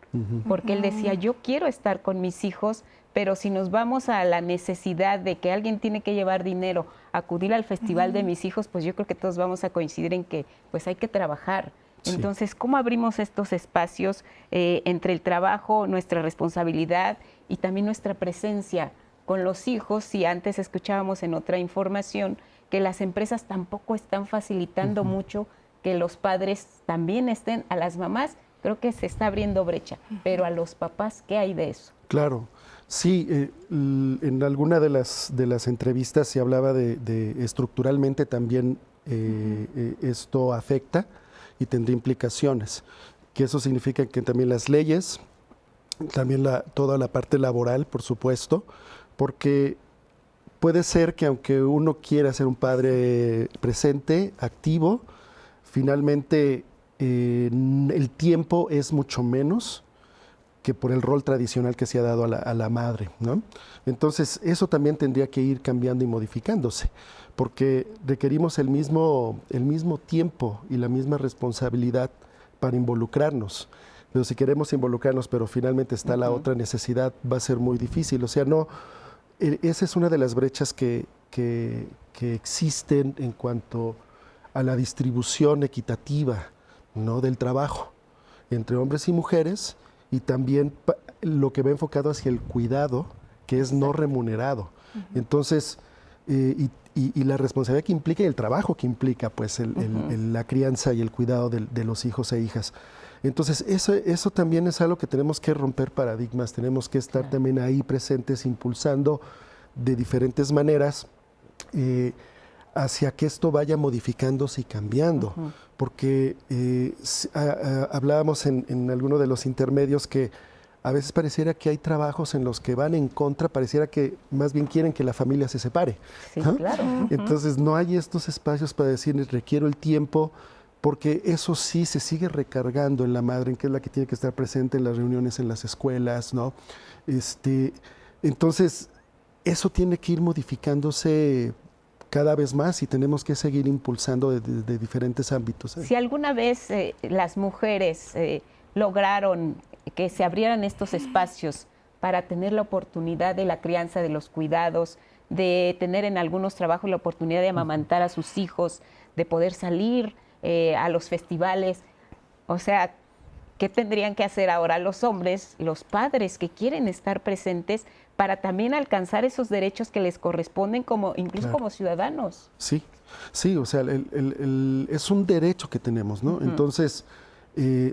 porque él decía, yo quiero estar con mis hijos, pero si nos vamos a la necesidad de que alguien tiene que llevar dinero, acudir al festival de mis hijos, pues yo creo que todos vamos a coincidir en que pues hay que trabajar. Entonces, ¿cómo abrimos estos espacios entre el trabajo, nuestra responsabilidad y también nuestra presencia con los hijos? Si antes escuchábamos en otra información que las empresas tampoco están facilitando mucho que los padres también estén, a las mamás creo que se está abriendo brecha, pero a los papás, ¿qué hay de eso? Claro. Sí, en alguna de las entrevistas se hablaba de estructuralmente también esto afecta y tendría implicaciones, que eso significa que también las leyes, también toda la parte laboral, por supuesto, porque puede ser que aunque uno quiera ser un padre presente, activo, finalmente el tiempo es mucho menos que por el rol tradicional que se ha dado a la madre, ¿no? Entonces, eso también tendría que ir cambiando y modificándose, porque requerimos el mismo tiempo y la misma responsabilidad para involucrarnos. Pero si queremos involucrarnos, pero finalmente está la otra necesidad, va a ser muy difícil. O sea, no, esa es una de las brechas que existen en cuanto a la distribución equitativa, ¿no?, del trabajo entre hombres y mujeres, y también lo que va enfocado hacia el cuidado, que es no remunerado. Entonces, y la responsabilidad que implica y el trabajo que implica, pues, la crianza y el cuidado de los hijos e hijas. Entonces, eso también es algo que tenemos que romper paradigmas, tenemos que estar también ahí presentes, impulsando de diferentes maneras hacia que esto vaya modificándose y cambiando. Porque hablábamos en alguno de los intermedios que a veces pareciera que hay trabajos en los que van en contra, pareciera que más bien quieren que la familia se separe. Sí, claro. Entonces no hay estos espacios para decir, requiero el tiempo, porque eso sí se sigue recargando en la madre, que es la que tiene que estar presente en las reuniones en las escuelas, ¿no? Entonces, eso tiene que ir modificándose cada vez más y tenemos que seguir impulsando de diferentes ámbitos. Si alguna vez las mujeres lograron que se abrieran estos espacios para tener la oportunidad de la crianza, de los cuidados, de tener en algunos trabajos la oportunidad de amamantar a sus hijos, de poder salir a los festivales, o sea, ¿qué tendrían que hacer ahora los hombres, los padres que quieren estar presentes para también alcanzar esos derechos que les corresponden incluso como ciudadanos? Sí, o sea, es un derecho que tenemos, ¿no? Entonces,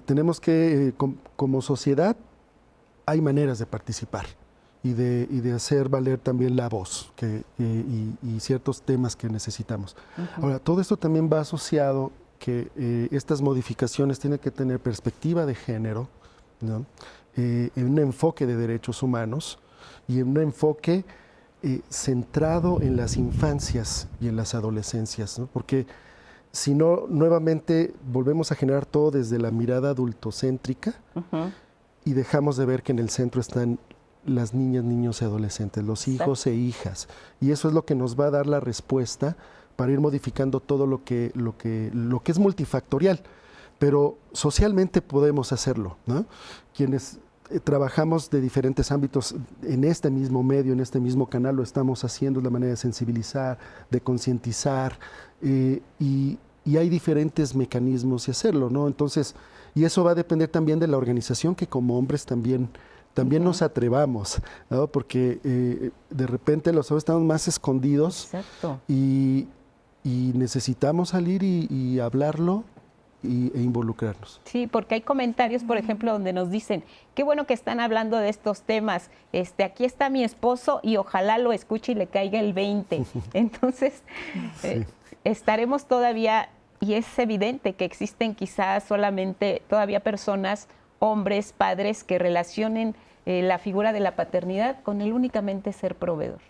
tenemos que, como sociedad, hay maneras de participar y de hacer valer también la voz y ciertos temas que necesitamos. Ahora, todo esto también va asociado que estas modificaciones tienen que tener perspectiva de género, ¿no? En un enfoque de derechos humanos y en un enfoque centrado en las infancias y en las adolescencias, ¿no? Porque si no, nuevamente volvemos a generar todo desde la mirada adultocéntrica y dejamos de ver que en el centro están las niñas, niños y adolescentes, los hijos e hijas. Y eso es lo que nos va a dar la respuesta para ir modificando todo lo que es multifactorial. Pero socialmente podemos hacerlo, ¿no? Quienes trabajamos de diferentes ámbitos en este mismo medio, en este mismo canal, lo estamos haciendo de la manera de sensibilizar, de concientizar, y hay diferentes mecanismos de hacerlo, ¿no? Entonces, y eso va a depender también de la organización, que como hombres también nos atrevamos, ¿no? Porque de repente los hombres estamos más escondidos. Exacto. Y necesitamos salir y hablarlo e involucrarnos. Sí, porque hay comentarios, por ejemplo, donde nos dicen, qué bueno que están hablando de estos temas, aquí está mi esposo y ojalá lo escuche y le caiga el 20. Entonces, estaremos todavía, y es evidente que existen quizás solamente todavía personas, hombres, padres, que relacionen la figura de la paternidad con el únicamente ser proveedor.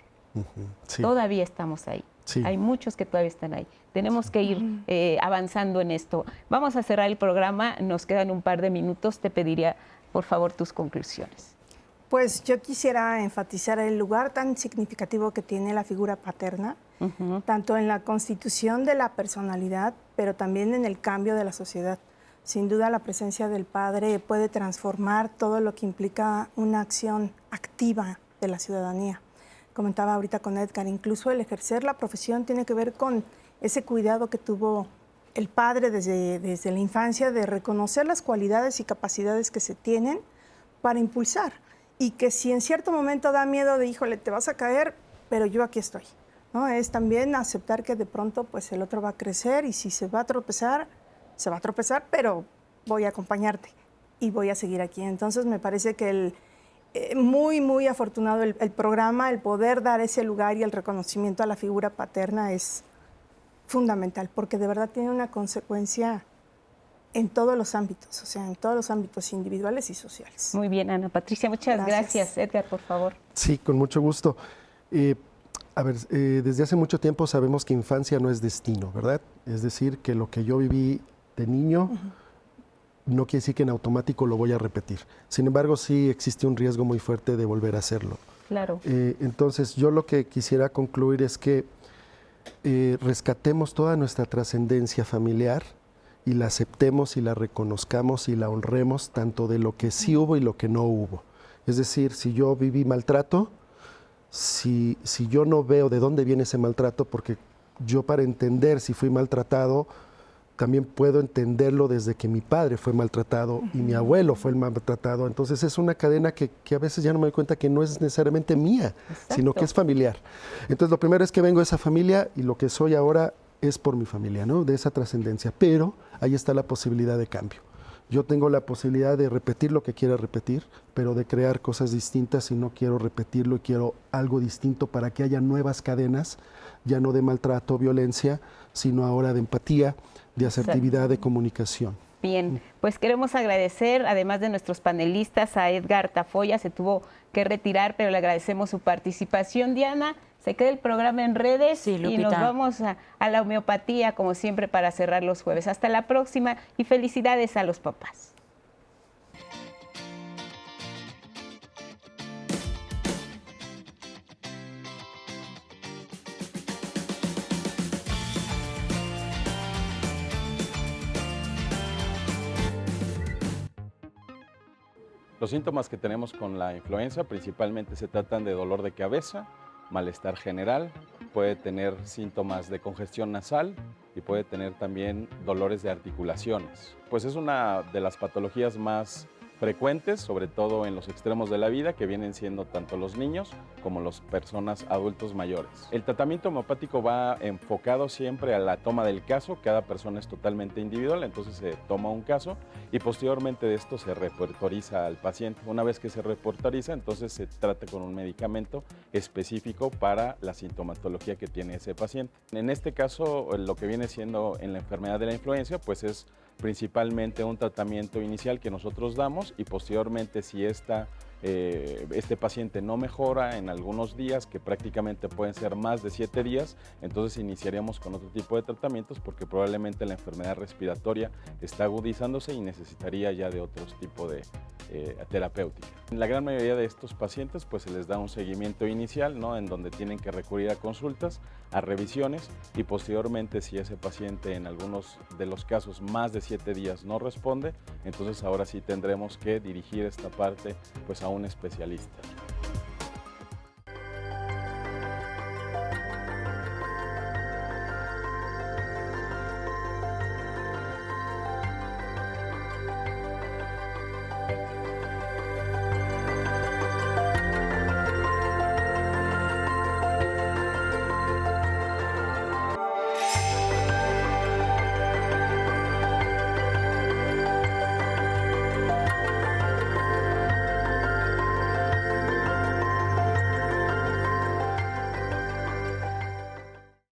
Sí. Todavía estamos ahí. Sí. Hay muchos que todavía están ahí. Tenemos que ir avanzando en esto. Vamos a cerrar el programa, nos quedan un par de minutos. Te pediría, por favor, tus conclusiones. Pues yo quisiera enfatizar el lugar tan significativo que tiene la figura paterna, tanto en la constitución de la personalidad, pero también en el cambio de la sociedad. Sin duda, la presencia del padre puede transformar todo lo que implica una acción activa de la ciudadanía. Comentaba ahorita con Edgar, incluso el ejercer la profesión tiene que ver con ese cuidado que tuvo el padre desde la infancia de reconocer las cualidades y capacidades que se tienen para impulsar. Y que si en cierto momento da miedo de, híjole, te vas a caer, pero yo aquí estoy, ¿no? Es también aceptar que de pronto pues el otro va a crecer y si se va a tropezar, pero voy a acompañarte y voy a seguir aquí. Entonces me parece que muy, muy afortunado el programa, el poder dar ese lugar y el reconocimiento a la figura paterna es fundamental, porque de verdad tiene una consecuencia en todos los ámbitos, o sea, en todos los ámbitos individuales y sociales. Muy bien, Ana Patricia, muchas gracias. Edgar, por favor. Sí, con mucho gusto. Desde hace mucho tiempo sabemos que infancia no es destino, ¿verdad? Es decir, que lo que yo viví de niño no quiere decir que en automático lo voy a repetir. Sin embargo, sí existe un riesgo muy fuerte de volver a hacerlo. Claro. Entonces, yo lo que quisiera concluir es que rescatemos toda nuestra trascendencia familiar y la aceptemos y la reconozcamos y la honremos tanto de lo que sí hubo y lo que no hubo. Es decir, si yo viví maltrato, si yo no veo de dónde viene ese maltrato, porque yo para entender si fui maltratado, también puedo entenderlo desde que mi padre fue maltratado y mi abuelo fue el maltratado. Entonces es una cadena que a veces ya no me doy cuenta que no es necesariamente mía, sino que es familiar. Entonces lo primero es que vengo de esa familia y lo que soy ahora es por mi familia, ¿no? De esa trascendencia. Pero ahí está la posibilidad de cambio. Yo tengo la posibilidad de repetir lo que quiera repetir, pero de crear cosas distintas y no quiero repetirlo y quiero algo distinto para que haya nuevas cadenas, ya no de maltrato, violencia, sino ahora de empatía, de asertividad, de comunicación. Bien, pues queremos agradecer, además de nuestros panelistas, a Edgar Tafoya, se tuvo que retirar, pero le agradecemos su participación. Diana, se queda el programa en redes y nos vamos a la homeopatía, como siempre, para cerrar los jueves. Hasta la próxima y felicidades a los papás. Los síntomas que tenemos con la influenza principalmente se tratan de dolor de cabeza, malestar general, puede tener síntomas de congestión nasal y puede tener también dolores de articulaciones. Pues es una de las patologías más frecuentes, sobre todo en los extremos de la vida, que vienen siendo tanto los niños como las personas adultos mayores. El tratamiento homeopático va enfocado siempre a la toma del caso, cada persona es totalmente individual, entonces se toma un caso y posteriormente de esto se repertoriza al paciente. Una vez que se repertoriza, entonces se trata con un medicamento específico para la sintomatología que tiene ese paciente. En este caso, lo que viene siendo en la enfermedad de la influenza, pues es principalmente un tratamiento inicial que nosotros damos y posteriormente si esta este paciente no mejora en algunos días, que prácticamente pueden ser más de 7 días, entonces iniciaríamos con otro tipo de tratamientos porque probablemente la enfermedad respiratoria está agudizándose y necesitaría ya de otros tipos de terapéutica. En la gran mayoría de estos pacientes pues se les da un seguimiento inicial, ¿no? En donde tienen que recurrir a consultas, a revisiones y posteriormente si ese paciente en algunos de los casos más de 7 días no responde, entonces ahora sí tendremos que dirigir esta parte pues a un especialista.